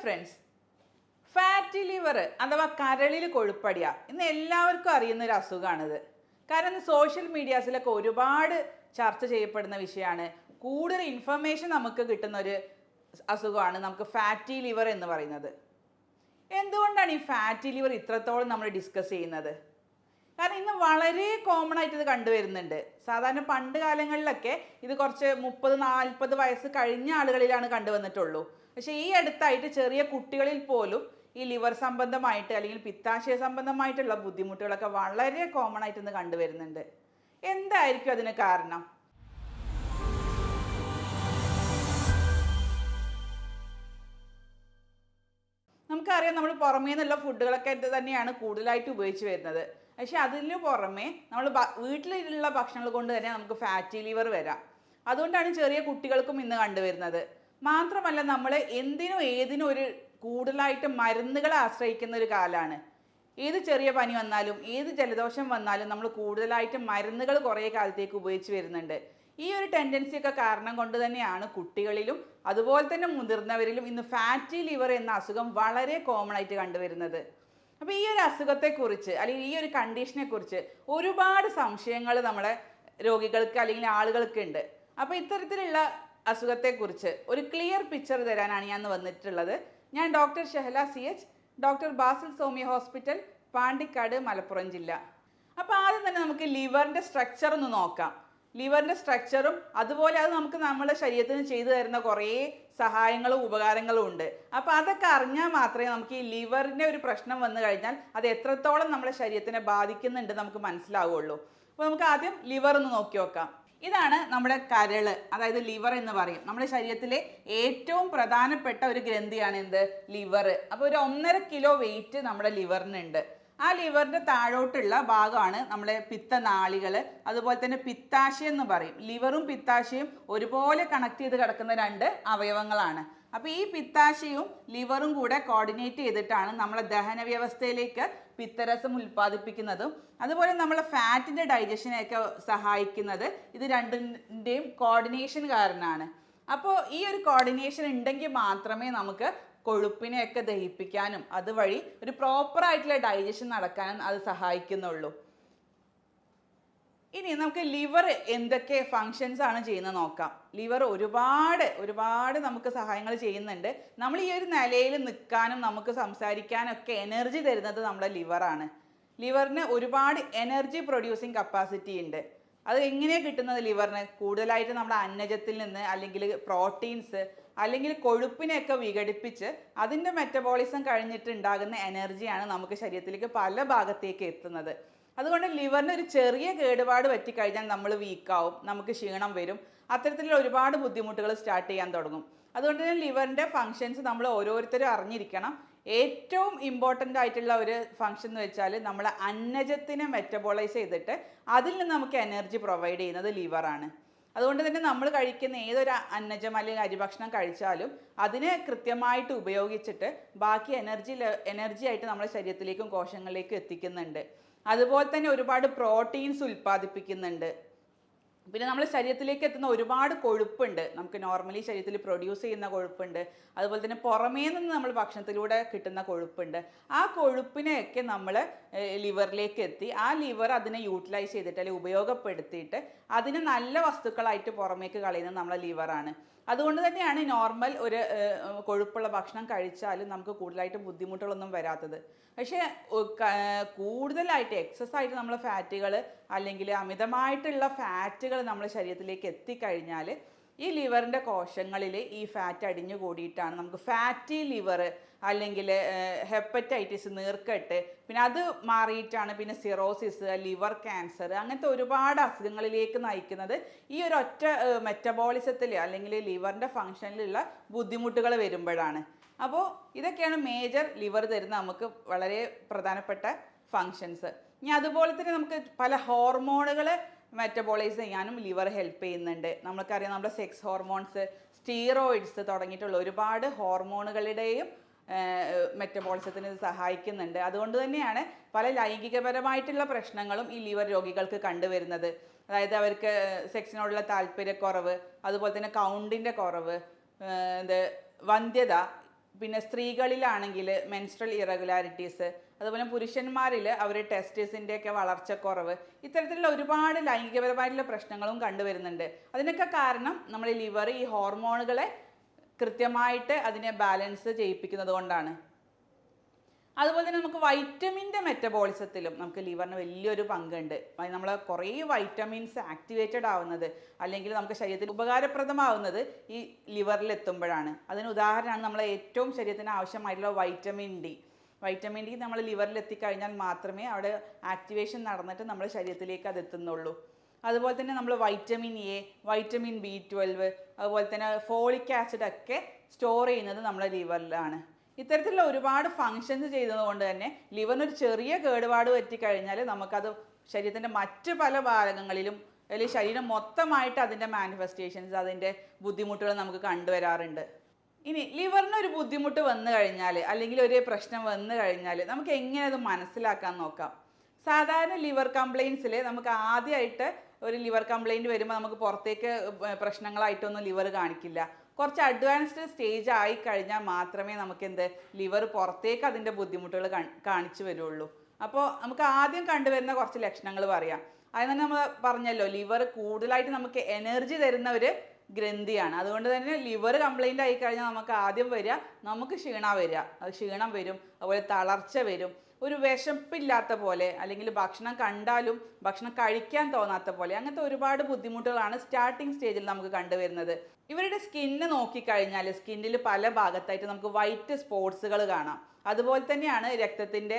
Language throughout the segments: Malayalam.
ഫ്രണ്ട്സ്, ഫാറ്റി ലിവർ അഥവാ കരളിൽ കൊഴുപ്പടിയ ഇന്ന് എല്ലാവർക്കും അറിയുന്ന ഒരു അസുഖമാണിത്. കാരണം ഇന്ന് സോഷ്യൽ മീഡിയാസിലൊക്കെ ഒരുപാട് ചർച്ച ചെയ്യപ്പെടുന്ന വിഷയമാണ്. കൂടുതൽ ഇൻഫർമേഷൻ നമുക്ക് കിട്ടുന്ന ഒരു അസുഖമാണ് നമുക്ക് ഫാറ്റി ലിവർ എന്ന് പറയുന്നത്. എന്തുകൊണ്ടാണ് ഈ ഫാറ്റി ലിവർ ഇത്രത്തോളം നമ്മൾ ഡിസ്കസ് ചെയ്യുന്നത്? കാരണം ഇന്ന് വളരെ കോമൺ ആയിട്ട് ഇത് കണ്ടുവരുന്നുണ്ട്. സാധാരണ പണ്ട് കാലങ്ങളിലൊക്കെ ഇത് കുറച്ച് 30-40 വയസ്സ് കഴിഞ്ഞ ആളുകളിലാണ് കണ്ടുവന്നിട്ടുള്ളൂ. പക്ഷേ ഈ അടുത്തായിട്ട് ചെറിയ കുട്ടികളിൽ പോലും ഈ ലിവർ സംബന്ധമായിട്ട് അല്ലെങ്കിൽ പിത്താശയ സംബന്ധമായിട്ടുള്ള ബുദ്ധിമുട്ടുകളൊക്കെ വളരെ കോമൺ ആയിട്ട് ഇന്ന് കണ്ടുവരുന്നുണ്ട്. എന്തായിരിക്കും അതിന് കാരണം? നമുക്കറിയാം, നമ്മൾ പുറമേ നിന്നുള്ള ഫുഡുകളൊക്കെ തന്നെയാണ് കൂടുതലായിട്ട് ഉപയോഗിച്ച് വരുന്നത്. പക്ഷെ അതിന് പുറമെ നമ്മൾ വീട്ടിലുള്ള ഭക്ഷണങ്ങൾ കൊണ്ട് തന്നെ നമുക്ക് ഫാറ്റി ലിവർ വരാം. അതുകൊണ്ടാണ് ചെറിയ കുട്ടികൾക്കും ഇന്ന് കണ്ടുവരുന്നത്. മാത്രമല്ല, നമ്മൾ എന്തിനും ഏതിനും ഒരു കൂടുതലായിട്ട് മരുന്നുകളെ ആശ്രയിക്കുന്ന ഒരു കാലമാണ്. ഏത് ചെറിയ പനി വന്നാലും ഏത് ജലദോഷം വന്നാലും നമ്മൾ കൂടുതലായിട്ട് മരുന്നുകൾ കുറേ കാലത്തേക്ക് ഉപയോഗിച്ച് വരുന്നുണ്ട്. ഈ ഒരു ടെൻഡൻസി ഒക്കെ കാരണം കൊണ്ട് തന്നെയാണ് കുട്ടികളിലും അതുപോലെ തന്നെ മുതിർന്നവരിലും ഇന്ന് ഫാറ്റി ലിവർ എന്ന അസുഖം വളരെ കോമൺ ആയിട്ട് കണ്ടുവരുന്നത്. അപ്പോൾ ഈ ഒരു അസുഖത്തെക്കുറിച്ച് അല്ലെങ്കിൽ ഈ ഒരു കണ്ടീഷനെ കുറിച്ച് ഒരുപാട് സംശയങ്ങൾ നമ്മളെ രോഗികൾക്ക് അല്ലെങ്കിൽ ആളുകൾക്ക് ഉണ്ട്. അപ്പോൾ ഇത്തരത്തിലുള്ള അസുഖത്തെക്കുറിച്ച് ഒരു ക്ലിയർ പിക്ചർ തരാനാണ് ഞാൻ വന്നിട്ടുള്ളത്. ഞാൻ doctor Shahala CH, doctor Basil Soumya hospital, Pandikkad, Malappuram ജില്ല. അപ്പോൾ ആദ്യം തന്നെ നമുക്ക് ലിവറിൻ്റെ സ്ട്രക്ചർ ഒന്ന് നോക്കാം. ലിവറിൻ്റെ സ്ട്രക്ചറും അതുപോലെ അത് നമുക്ക് നമ്മുടെ ശരീരത്തിന് ചെയ്തു തരുന്ന കുറേ സഹായങ്ങളും ഉപകാരങ്ങളും ഉണ്ട്. അപ്പോൾ അതൊക്കെ അറിഞ്ഞാൽ മാത്രമേ നമുക്ക് ഈ ലിവറിൻ്റെ ഒരു പ്രശ്നം വന്നു കഴിഞ്ഞാൽ അത് എത്രത്തോളം നമ്മുടെ ശരീരത്തിനെ ബാധിക്കുന്നുണ്ട് നമുക്ക് മനസ്സിലാവുള്ളൂ. അപ്പോൾ നമുക്ക് ആദ്യം ലിവർ ഒന്ന് നോക്കി നോക്കാം. ഇതാണ് നമ്മുടെ കരള്, അതായത് ലിവർ എന്ന് പറയും. നമ്മുടെ ശരീരത്തിലെ ഏറ്റവും പ്രധാനപ്പെട്ട ഒരു ഗ്രന്ഥിയാണ് എന്ത്? ലിവർ. അപ്പോൾ ഒരു 1.5 കിലോ വെയിറ്റ് നമ്മുടെ ലിവറിനുണ്ട്. ആ ലിവറിൻ്റെ താഴോട്ടുള്ള ഭാഗമാണ് നമ്മുടെ പിത്തനാളികൾ, അതുപോലെ തന്നെ പിത്താശയം എന്ന് പറയും. ലിവറും പിത്താശയും ഒരുപോലെ കണക്ട് ചെയ്ത് കിടക്കുന്ന 2 അവയവങ്ങളാണ്. അപ്പോൾ ഈ പിത്താശയും ലിവറും കൂടെ കോർഡിനേറ്റ് ചെയ്തിട്ടാണ് നമ്മളെ ദഹന വ്യവസ്ഥയിലേക്ക് പിത്തരസം ഉൽപ്പാദിപ്പിക്കുന്നതും അതുപോലെ നമ്മളെ ഫാറ്റിൻ്റെ ഡൈജഷനെയൊക്കെ സഹായിക്കുന്നത് ഇത് രണ്ടിൻ്റെയും കോർഡിനേഷൻ കാരണമാണ്. അപ്പോൾ ഈ ഒരു കോർഡിനേഷൻ ഉണ്ടെങ്കിൽ മാത്രമേ നമുക്ക് കൊഴുപ്പിനെയൊക്കെ ദഹിപ്പിക്കാനും അതുവഴി ഒരു പ്രോപ്പറായിട്ടുള്ള ഡൈജഷൻ നടക്കാനും അത് സഹായിക്കുന്നുള്ളൂ. ഇനി നമുക്ക് ലിവർ എന്തൊക്കെ ഫങ്ഷൻസ് ആണ് ചെയ്യുന്നത് നോക്കാം. ലിവർ ഒരുപാട് നമുക്ക് സഹായങ്ങൾ ചെയ്യുന്നുണ്ട്. നമ്മൾ ഈ ഒരു നിലയിൽ നിൽക്കാനും നമുക്ക് സംസാരിക്കാനും ഒക്കെ എനർജി തരുന്നത് നമ്മുടെ ലിവറാണ്. ലിവറിന് ഒരുപാട് എനർജി പ്രൊഡ്യൂസിങ് കപ്പാസിറ്റി ഉണ്ട്. അത് എങ്ങനെയാണ് കിട്ടുന്നത്? ലിവറിന് കൂടുതലായിട്ട് നമ്മുടെ അന്നജത്തിൽ നിന്ന് അല്ലെങ്കിൽ പ്രോട്ടീൻസ് അല്ലെങ്കിൽ കൊഴുപ്പിനെയൊക്കെ വിഘടിപ്പിച്ച് അതിൻ്റെ മെറ്റബോളിസം കഴിഞ്ഞിട്ട് ഉണ്ടാകുന്ന എനർജിയാണ് നമുക്ക് ശരീരത്തിലേക്ക് പല ഭാഗത്തേക്ക് എത്തുന്നത്. അതുകൊണ്ട് ലിവറിന് ഒരു ചെറിയ കേടുപാട് പറ്റിക്കഴിഞ്ഞാൽ നമ്മൾ വീക്കാവും, നമുക്ക് ക്ഷീണം വരും, അത്തരത്തിലുള്ള ഒരുപാട് ബുദ്ധിമുട്ടുകൾ സ്റ്റാർട്ട് ചെയ്യാൻ തുടങ്ങും. അതുകൊണ്ട് തന്നെ ലിവറിൻ്റെ ഫങ്ഷൻസ് നമ്മൾ ഓരോരുത്തരും അറിഞ്ഞിരിക്കണം. ഏറ്റവും ഇമ്പോർട്ടൻ്റ് ആയിട്ടുള്ള ഒരു ഫങ്ഷൻ എന്ന് വെച്ചാൽ നമ്മൾ അന്നജത്തിനെ മെറ്റബോളൈസ് ചെയ്തിട്ട് അതിൽ നിന്ന് നമുക്ക് എനർജി പ്രൊവൈഡ് ചെയ്യുന്നത് ലിവറാണ്. അതുകൊണ്ട് തന്നെ നമ്മൾ കഴിക്കുന്ന ഏതൊരു അന്നജം അല്ലെങ്കിൽ അരിഭക്ഷണം കഴിച്ചാലും അതിനെ കൃത്യമായിട്ട് ഉപയോഗിച്ചിട്ട് ബാക്കി എനർജി ആയിട്ട് നമ്മുടെ ശരീരത്തിലേക്കും കോശങ്ങളിലേക്കും എത്തിക്കുന്നുണ്ട്. അതുപോലെ തന്നെ ഒരുപാട് പ്രോട്ടീൻസ് ഉൽപ്പാദിപ്പിക്കുന്നുണ്ട്. പിന്നെ നമ്മുടെ ശരീരത്തിലേക്ക് എത്തുന്ന ഒരുപാട് കൊഴുപ്പുണ്ട്. നമുക്ക് നോർമലി ശരീരത്തിൽ പ്രൊഡ്യൂസ് ചെയ്യുന്ന കൊഴുപ്പുണ്ട്, അതുപോലെ തന്നെ പുറമേ നിന്ന് നമ്മൾ ഭക്ഷണത്തിലൂടെ കിട്ടുന്ന കൊഴുപ്പുണ്ട്. ആ കൊഴുപ്പിനെയൊക്കെ നമ്മൾ ലിവറിലേക്ക് എത്തി ആ ലിവർ അതിനെ യൂട്ടിലൈസ് ചെയ്തിട്ട് അല്ലെങ്കിൽ ഉപയോഗപ്പെടുത്തിയിട്ട് അതിന് നല്ല വസ്തുക്കളായിട്ട് പുറമേക്ക് കളയുന്നത് നമ്മളെ ലിവറാണ്. അതുകൊണ്ട് തന്നെയാണ് നോർമൽ ഒരു കൊഴുപ്പുള്ള ഭക്ഷണം കഴിച്ചാലും നമുക്ക് കൂടുതലായിട്ട് ബുദ്ധിമുട്ടുകളൊന്നും വരാത്തത്. പക്ഷേ കൂടുതലായിട്ട് എക്സസ് ആയിട്ട് നമ്മൾ ഫാറ്റുകൾ അല്ലെങ്കിൽ അമിതമായിട്ടുള്ള ഫാറ്റുകൾ നമ്മുടെ ശരീരത്തിലേക്ക് എത്തിക്കഴിഞ്ഞാൽ ഈ ലിവറിൻ്റെ കോശങ്ങളിൽ ഈ ഫാറ്റ് അടിഞ്ഞു കൂടിയിട്ടാണ് നമുക്ക് ഫാറ്റി ലിവർ അല്ലെങ്കിൽ ഹെപ്പറ്റൈറ്റിസ്, നീർക്കെട്ട്, പിന്നെ അത് മാറിയിട്ടാണ് പിന്നെ സിറോസിസ്, ലിവർ ക്യാൻസർ, അങ്ങനത്തെ ഒരുപാട് അസുഖങ്ങളിലേക്ക് നയിക്കുന്നത് ഈ ഒരു ഒറ്റ മെറ്റബോളിസത്തിൽ അല്ലെങ്കിൽ ലിവറിൻ്റെ ഫങ്ഷനിലുള്ള ബുദ്ധിമുട്ടുകൾ വരുമ്പോഴാണ്. അപ്പോൾ ഇതൊക്കെയാണ് മേജർ ലിവർ തരുന്ന നമുക്ക് വളരെ പ്രധാനപ്പെട്ട ഫങ്ഷൻസ്. ഇനി അതുപോലെ തന്നെ നമുക്ക് പല ഹോർമോണുകൾ മെറ്റബോളൈസ് ചെയ്യാനും ലിവർ ഹെൽപ്പ് ചെയ്യുന്നുണ്ട്. നമുക്കറിയാം, നമ്മുടെ സെക്സ് ഹോർമോൺസ്, സ്റ്റീറോയിഡ്സ് തുടങ്ങിയിട്ടുള്ള ഒരുപാട് ഹോർമോണുകളുടെയും മെറ്റബോളിസത്തിന് ഇത് സഹായിക്കുന്നുണ്ട്. അതുകൊണ്ട് തന്നെയാണ് പല ലൈംഗികപരമായിട്ടുള്ള പ്രശ്നങ്ങളും ഈ ലിവർ രോഗികൾക്ക് കണ്ടുവരുന്നത്. അതായത് അവർക്ക് സെക്സിനോടുള്ള താല്പര്യക്കുറവ്, അതുപോലെ തന്നെ കൗണ്ടിൻ്റെ കുറവ്, വന്ധ്യത, പിന്നെ സ്ത്രീകളിലാണെങ്കിൽ മെൻസ്ട്രൽ ഇറഗുലാരിറ്റീസ്, അതുപോലെ പുരുഷന്മാരിൽ അവർ ടെസ്റ്റിസിൻ്റെ ഒക്കെ വളർച്ചക്കുറവ്, ഇത്തരത്തിലുള്ള ഒരുപാട് ലൈംഗികപരമായിട്ടുള്ള പ്രശ്നങ്ങളും കണ്ടുവരുന്നുണ്ട്. അതിനൊക്കെ കാരണം നമ്മുടെ ലിവർ ഈ ഹോർമോണുകളെ കൃത്യമായിട്ട് അതിനെ ബാലൻസ് ചെയ്യിപ്പിക്കുന്നത് കൊണ്ടാണ്. അതുപോലെ തന്നെ നമുക്ക് വൈറ്റമിൻ്റെ മെറ്റബോളിസത്തിലും നമുക്ക് ലിവറിന് വലിയൊരു പങ്കുണ്ട്. നമ്മൾ കുറേ വൈറ്റമിൻസ് ആക്ടിവേറ്റഡ് ആവുന്നത് അല്ലെങ്കിൽ നമുക്ക് ശരീരത്തിന് ഉപകാരപ്രദമാവുന്നത് ഈ ലിവറിൽ എത്തുമ്പോഴാണ്. അതിന് ഉദാഹരണമാണ് നമ്മളെ ഏറ്റവും ശരീരത്തിന് ആവശ്യമായിട്ടുള്ള വൈറ്റമിൻ ഡി. വൈറ്റമിൻ ഡി നമ്മൾ ലിവറിൽ എത്തിക്കഴിഞ്ഞാൽ മാത്രമേ അവിടെ ആക്ടിവേഷൻ നടന്നിട്ട് നമ്മുടെ ശരീരത്തിലേക്ക് അത് എത്തുന്നുള്ളൂ. അതുപോലെ തന്നെ നമ്മൾ വൈറ്റമിൻ എ, വൈറ്റമിൻ B12, അതുപോലെ തന്നെ ഫോളിക് ആസിഡ് ഒക്കെ സ്റ്റോർ ചെയ്യുന്നത് നമ്മുടെ ലിവറിലാണ്. ഇത്തരത്തിലുള്ള ഒരുപാട് ഫങ്ഷൻസ് ചെയ്തതുകൊണ്ട് തന്നെ ലിവറിനൊരു ചെറിയ കേടുപാട് പറ്റിക്കഴിഞ്ഞാൽ നമുക്കത് ശരീരത്തിൻ്റെ മറ്റ് പല ഭാഗങ്ങളിലും അല്ലെങ്കിൽ ശരീരം മൊത്തമായിട്ട് അതിൻ്റെ മാനിഫെസ്റ്റേഷൻസ്, അതിൻ്റെ ബുദ്ധിമുട്ടുകൾ നമുക്ക് കണ്ടുവരാറുണ്ട്. ഇനി ലിവറിനൊരു ബുദ്ധിമുട്ട് വന്നു കഴിഞ്ഞാൽ അല്ലെങ്കിൽ ഒരു പ്രശ്നം വന്നു കഴിഞ്ഞാൽ നമുക്ക് എങ്ങനെ അത് മനസ്സിലാക്കാൻ നോക്കാം. സാധാരണ ലിവർ കംപ്ലയിൻസിൽ നമുക്ക് ആദ്യമായിട്ട് ഒരു ലിവർ കംപ്ലയിൻറ്റ് വരുമ്പോൾ നമുക്ക് പുറത്തേക്ക് പ്രശ്നങ്ങളായിട്ടൊന്നും ലിവർ കാണിക്കില്ല. കുറച്ച് അഡ്വാൻസ്ഡ് സ്റ്റേജ് ആയി കഴിഞ്ഞാൽ മാത്രമേ നമുക്ക് ലിവർ പുറത്തേക്ക് അതിൻ്റെ ബുദ്ധിമുട്ടുകൾ കാണിച്ചു വരുള്ളൂ. അപ്പോൾ നമുക്ക് ആദ്യം കണ്ടുവരുന്ന കുറച്ച് ലക്ഷണങ്ങൾ പറയാം. അതിന് തന്നെ നമ്മൾ പറഞ്ഞല്ലോ, ലിവർ കൂടുതലായിട്ട് നമുക്ക് എനർജി തരുന്ന ഒരു ഗ്രന്ഥിയാണ്. അതുകൊണ്ട് തന്നെ ലിവർ കംപ്ലൈൻ്റ് ആയി കഴിഞ്ഞാൽ നമുക്ക് ആദ്യം വരിക, നമുക്ക് ക്ഷീണം വരും, അതുപോലെ തളർച്ച വരും, ഒരു വിശപ്പില്ലാത്ത പോലെ, അല്ലെങ്കിൽ ഭക്ഷണം കണ്ടാലും ഭക്ഷണം കഴിക്കാൻ തോന്നാത്ത പോലെ, അങ്ങനത്തെ ഒരുപാട് ബുദ്ധിമുട്ടുകളാണ് സ്റ്റാർട്ടിങ് സ്റ്റേജിൽ നമുക്ക് കണ്ടുവരുന്നത്. ഇവരുടെ സ്കിന്ന് നോക്കിക്കഴിഞ്ഞാൽ സ്കിന്നിൽ പല ഭാഗത്തായിട്ട് നമുക്ക് വൈറ്റ് സ്പോട്സുകൾ കാണാം. അതുപോലെ തന്നെയാണ് രക്തത്തിൻ്റെ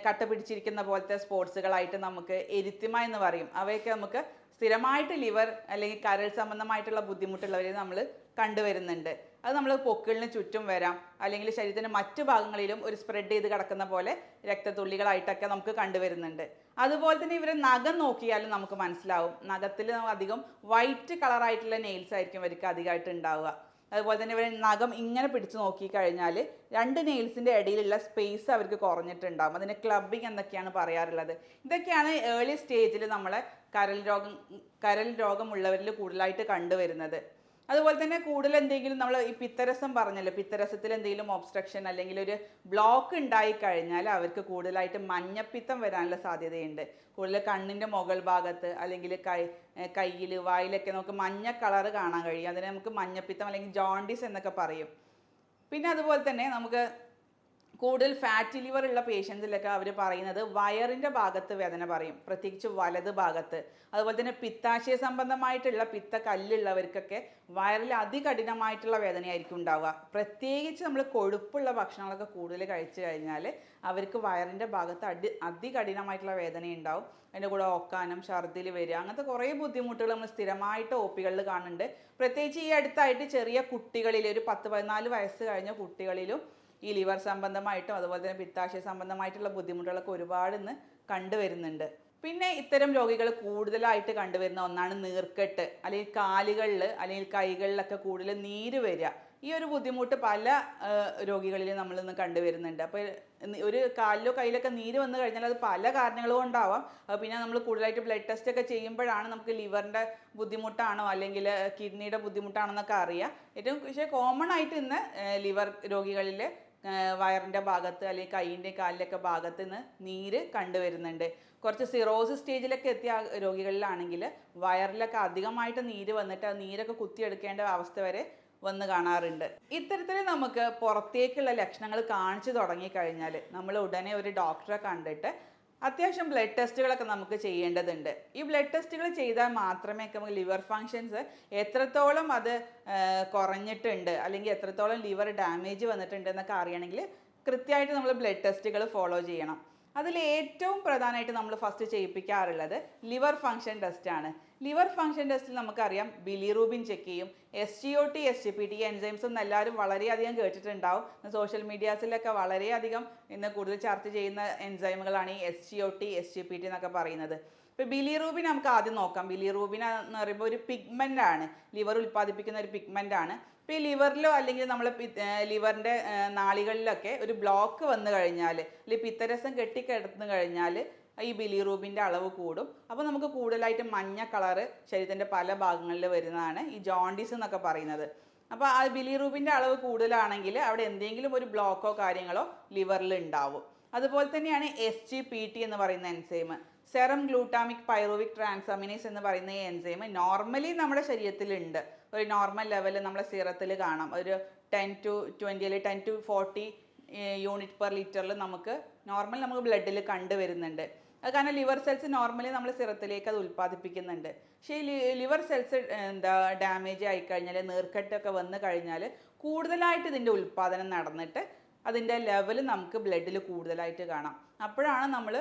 കട്ട പിടിച്ചിരിക്കുന്ന പോലത്തെ സ്പോട്സുകളായിട്ട് നമുക്ക് എരിത്തിമ എന്ന് പറയും. അവയൊക്കെ നമുക്ക് സ്ഥിരമായിട്ട് ലിവർ അല്ലെങ്കിൽ കരൾ സംബന്ധമായിട്ടുള്ള ബുദ്ധിമുട്ടുള്ളവരെ നമ്മൾ കണ്ടുവരുന്നുണ്ട്. അത് നമ്മൾ പൊക്കിളിന് ചുറ്റും വരാം, അല്ലെങ്കിൽ ശരീരത്തിൻ്റെ മറ്റു ഭാഗങ്ങളിലും ഒരു സ്പ്രെഡ് ചെയ്ത് കിടക്കുന്ന പോലെ രക്തത്തുള്ളികളായിട്ടൊക്കെ നമുക്ക് കണ്ടുവരുന്നുണ്ട്. അതുപോലെ തന്നെ ഇവരെ നഖം നോക്കിയാലും നമുക്ക് മനസ്സിലാവും. നഖത്തിൽ അധികം വൈറ്റ് കളറായിട്ടുള്ള നെയിൽസ് ആയിരിക്കും ഇവർക്ക് അധികമായിട്ട് ഉണ്ടാവുക. അതുപോലെ തന്നെ ഇവർ നഖം ഇങ്ങനെ പിടിച്ച് നോക്കിക്കഴിഞ്ഞാൽ രണ്ട് നെയിൽസിൻ്റെ ഇടയിലുള്ള സ്പേസ് അവർക്ക് കുറഞ്ഞിട്ടുണ്ടാകും. അതിന് ക്ലബിങ് എന്നൊക്കെയാണ് പറയാറുള്ളത്. ഇതൊക്കെയാണ് ഏർലി സ്റ്റേജിൽ നമ്മളെ കരൾ രോഗമുള്ളവരിൽ കൂടുതലായിട്ട് കണ്ടുവരുന്നത്. അതുപോലെ തന്നെ കൂടുതൽ എന്തെങ്കിലും നമ്മൾ ഈ പിത്തരസം പറഞ്ഞല്ലോ, പിത്തരസത്തിൽ എന്തെങ്കിലും ഒബ്സ്ട്രക്ഷൻ അല്ലെങ്കിൽ ഒരു ബ്ലോക്ക് ഉണ്ടായി കഴിഞ്ഞാൽ അവർക്ക് കൂടുതലായിട്ട് മഞ്ഞപ്പിത്തം വരാനുള്ള സാധ്യതയുണ്ട്. കൂടുതൽ കണ്ണിൻ്റെ മുകൾ ഭാഗത്ത് അല്ലെങ്കിൽ കയ്യിൽ, വായിലൊക്കെ നമുക്ക് മഞ്ഞ കളറ് കാണാൻ കഴിയും. അതിനെ നമുക്ക് മഞ്ഞപ്പിത്തം അല്ലെങ്കിൽ ജോണ്ടിസ് എന്നൊക്കെ പറയും. പിന്നെ അതുപോലെ തന്നെ നമുക്ക് കൂടുതൽ ഫാറ്റി ലിവർ ഉള്ള പേഷ്യൻസിലൊക്കെ അവർ പറയുന്നത് വയറിൻ്റെ ഭാഗത്ത് വേദന പറയും, പ്രത്യേകിച്ച് വലത് ഭാഗത്ത്. അതുപോലെ തന്നെ പിത്താശയ സംബന്ധമായിട്ടുള്ള കല്ലുള്ളവർക്കൊക്കെ വയറിൽ അതികഠിനമായിട്ടുള്ള വേദനയായിരിക്കും ഉണ്ടാവുക. പ്രത്യേകിച്ച് നമ്മൾ കൊഴുപ്പുള്ള ഭക്ഷണങ്ങളൊക്കെ കൂടുതൽ കഴിച്ചു കഴിഞ്ഞാൽ അവർക്ക് വയറിൻ്റെ ഭാഗത്ത് അതികഠിനമായിട്ടുള്ള വേദന ഉണ്ടാവും. അതിൻ്റെ കൂടെ ഓക്കാനം, ഛർദിൽ വരിക, അങ്ങനത്തെ കുറേ ബുദ്ധിമുട്ടുകൾ നമ്മൾ സ്ഥിരമായിട്ട് OP-കളിൽ കാണുന്നുണ്ട്. പ്രത്യേകിച്ച് ഈ അടുത്തായിട്ട് ചെറിയ കുട്ടികളിൽ, ഒരു 10-14 വയസ്സ് കഴിഞ്ഞ കുട്ടികളിലും ഈ ലിവർ സംബന്ധമായിട്ടും അതുപോലെ തന്നെ പിത്താശയ സംബന്ധമായിട്ടുള്ള ബുദ്ധിമുട്ടുകളൊക്കെ ഒരുപാട് ഇന്ന് കണ്ടുവരുന്നുണ്ട്. പിന്നെ ഇത്തരം രോഗികൾ കൂടുതലായിട്ട് കണ്ടുവരുന്ന ഒന്നാണ് നീർക്കെട്ട്, അല്ലെങ്കിൽ കാലുകളിൽ അല്ലെങ്കിൽ കൈകളിലൊക്കെ കൂടുതൽ നീര് വരിക. ഈ ഒരു ബുദ്ധിമുട്ട് പല രോഗികളിലും നമ്മളിന്ന് കണ്ടുവരുന്നുണ്ട്. അപ്പോൾ ഒരു കാലിലോ കയ്യിലൊക്കെ നീര് വന്നു കഴിഞ്ഞാൽ അത് പല കാരണങ്ങൾ കൊണ്ടാവാം. പിന്നെ നമ്മൾ കൂടുതലായിട്ട് ബ്ലഡ് ടെസ്റ്റ് ഒക്കെ ചെയ്യുമ്പോഴാണ് നമുക്ക് ലിവറിൻ്റെ ബുദ്ധിമുട്ടാണോ അല്ലെങ്കിൽ കിഡ്നിയുടെ ബുദ്ധിമുട്ടാണെന്നൊക്കെ അറിയാം. ഏറ്റവും പക്ഷേ കോമൺ ആയിട്ട് ഇന്ന് ലിവർ രോഗികളിൽ വയറിൻ്റെ ഭാഗത്ത് അല്ലെങ്കിൽ കൈയിൻ്റെ കാലിലൊക്കെ ഭാഗത്ത് നിന്ന് നീര് കണ്ടുവരുന്നുണ്ട്. കുറച്ച് സിറോസിസ് സ്റ്റേജിലൊക്കെ എത്തിയ രോഗികളിലാണെങ്കിൽ വയറിലൊക്കെ അധികമായിട്ട് നീര് വന്നിട്ട് ആ നീരൊക്കെ കുത്തിയെടുക്കേണ്ട അവസ്ഥ വരെ വന്ന് കാണാറുണ്ട്. ഇത്തരത്തിൽ നമുക്ക് പുറത്തേക്കുള്ള ലക്ഷണങ്ങൾ കാണിച്ചു തുടങ്ങിക്കഴിഞ്ഞാൽ നമ്മൾ ഉടനെ ഒരു ഡോക്ടറെ കണ്ടിട്ട് അത്യാവശ്യം ബ്ലഡ് ടെസ്റ്റുകളൊക്കെ നമുക്ക് ചെയ്യേണ്ടതുണ്ട്. ഈ ബ്ലഡ് ടെസ്റ്റുകൾ ചെയ്താൽ മാത്രമേ നമുക്ക് ലിവർ ഫങ്ഷൻസ് എത്രത്തോളം അത് കുറഞ്ഞിട്ടുണ്ട് അല്ലെങ്കിൽ എത്രത്തോളം ലിവർ ഡാമേജ് വന്നിട്ടുണ്ട് എന്നൊക്കെ അറിയണമെങ്കിൽ കൃത്യമായിട്ട് നമ്മൾ ബ്ലഡ് ടെസ്റ്റുകൾ ഫോളോ ചെയ്യണം. അതിൽ ഏറ്റവും പ്രധാനമായിട്ട് നമ്മൾ ഫസ്റ്റ് ചെയ്യിപ്പിക്കാറുള്ളത് ലിവർ ഫങ്ഷൻ ടെസ്റ്റാണ്. ലിവർ ഫങ്ഷൻ ടെസ്റ്റിൽ നമുക്കറിയാം ബിലിറൂബിൻ ചെക്ക് ചെയ്യും, SGOT, SGPT എൻസൈംസ് ഒന്നും എല്ലാവരും വളരെയധികം കേട്ടിട്ടുണ്ടാവും. സോഷ്യൽ മീഡിയാസിലൊക്കെ വളരെയധികം ഇന്ന് കൂടുതൽ ചർച്ച ചെയ്യുന്ന എൻസൈമുകളാണ് ഈ SGOT, SGPT എന്നൊക്കെ പറയുന്നത്. ഇപ്പോൾ ബിലിറൂബിൻ നമുക്ക് ആദ്യം നോക്കാം. ബിലിറൂബിൻ എന്ന് പറയുമ്പോൾ ഒരു പിഗ്മെൻ്റ് ആണ്, ലിവർ ഉൽപ്പാദിപ്പിക്കുന്ന ഒരു പിഗ്മെൻ്റ് ആണ്. ഇപ്പോൾ ഈ ലിവറിലോ അല്ലെങ്കിൽ നമ്മൾ ലിവറിൻ്റെ നാളികളിലൊക്കെ ഒരു ബ്ലോക്ക് വന്നു കഴിഞ്ഞാൽ അല്ലെങ്കിൽ പിത്തരസം കെട്ടിക്കിടന്നു കഴിഞ്ഞാൽ ഈ ബിലിറൂബിൻ്റെ അളവ് കൂടും. അപ്പോൾ നമുക്ക് കൂടുതലായിട്ട് മഞ്ഞ കളറ് ശരീരത്തിൻ്റെ പല ഭാഗങ്ങളിൽ വരുന്നതാണ് ഈ ജോണ്ടിസ് എന്നൊക്കെ പറയുന്നത്. അപ്പോൾ ആ ബിലിറൂബിൻ്റെ അളവ് കൂടുതലാണെങ്കിൽ അവിടെ എന്തെങ്കിലും ഒരു ബ്ലോക്കോ കാര്യങ്ങളോ ലിവറിൽ ഉണ്ടാവും. അതുപോലെ തന്നെയാണ് SGPT എന്ന് പറയുന്ന enzyme, serum glutamic pyruvic transaminase എന്ന് പറയുന്ന ഈ എൻസൈം നോർമലി നമ്മുടെ ശരീരത്തിലുണ്ട്. ഒരു നോർമൽ ലെവൽ നമ്മുടെ സീറത്തിൽ കാണാം. ഒരു 10 to 20 അല്ലെങ്കിൽ 10 to 40 യൂണിറ്റ് പെർ ലിറ്ററിൽ നമുക്ക് നമുക്ക് ബ്ലഡിൽ കണ്ടുവരുന്നുണ്ട്. അത് കാരണം ലിവർ സെൽസ് നോർമലി നമ്മൾ സിറത്തിലേക്ക് അത് ഉൽപ്പാദിപ്പിക്കുന്നുണ്ട്. പക്ഷേ ഈ ലിവർ സെൽസ് ഡാമേജ് ആയിക്കഴിഞ്ഞാൽ, നീർക്കെട്ടൊക്കെ വന്നു കഴിഞ്ഞാൽ കൂടുതലായിട്ട് ഇതിൻ്റെ ഉൽപ്പാദനം നടന്നിട്ട് അതിൻ്റെ ലെവൽ നമുക്ക് ബ്ലഡിൽ കൂടുതലായിട്ട് കാണാം. അപ്പോഴാണ് നമ്മൾ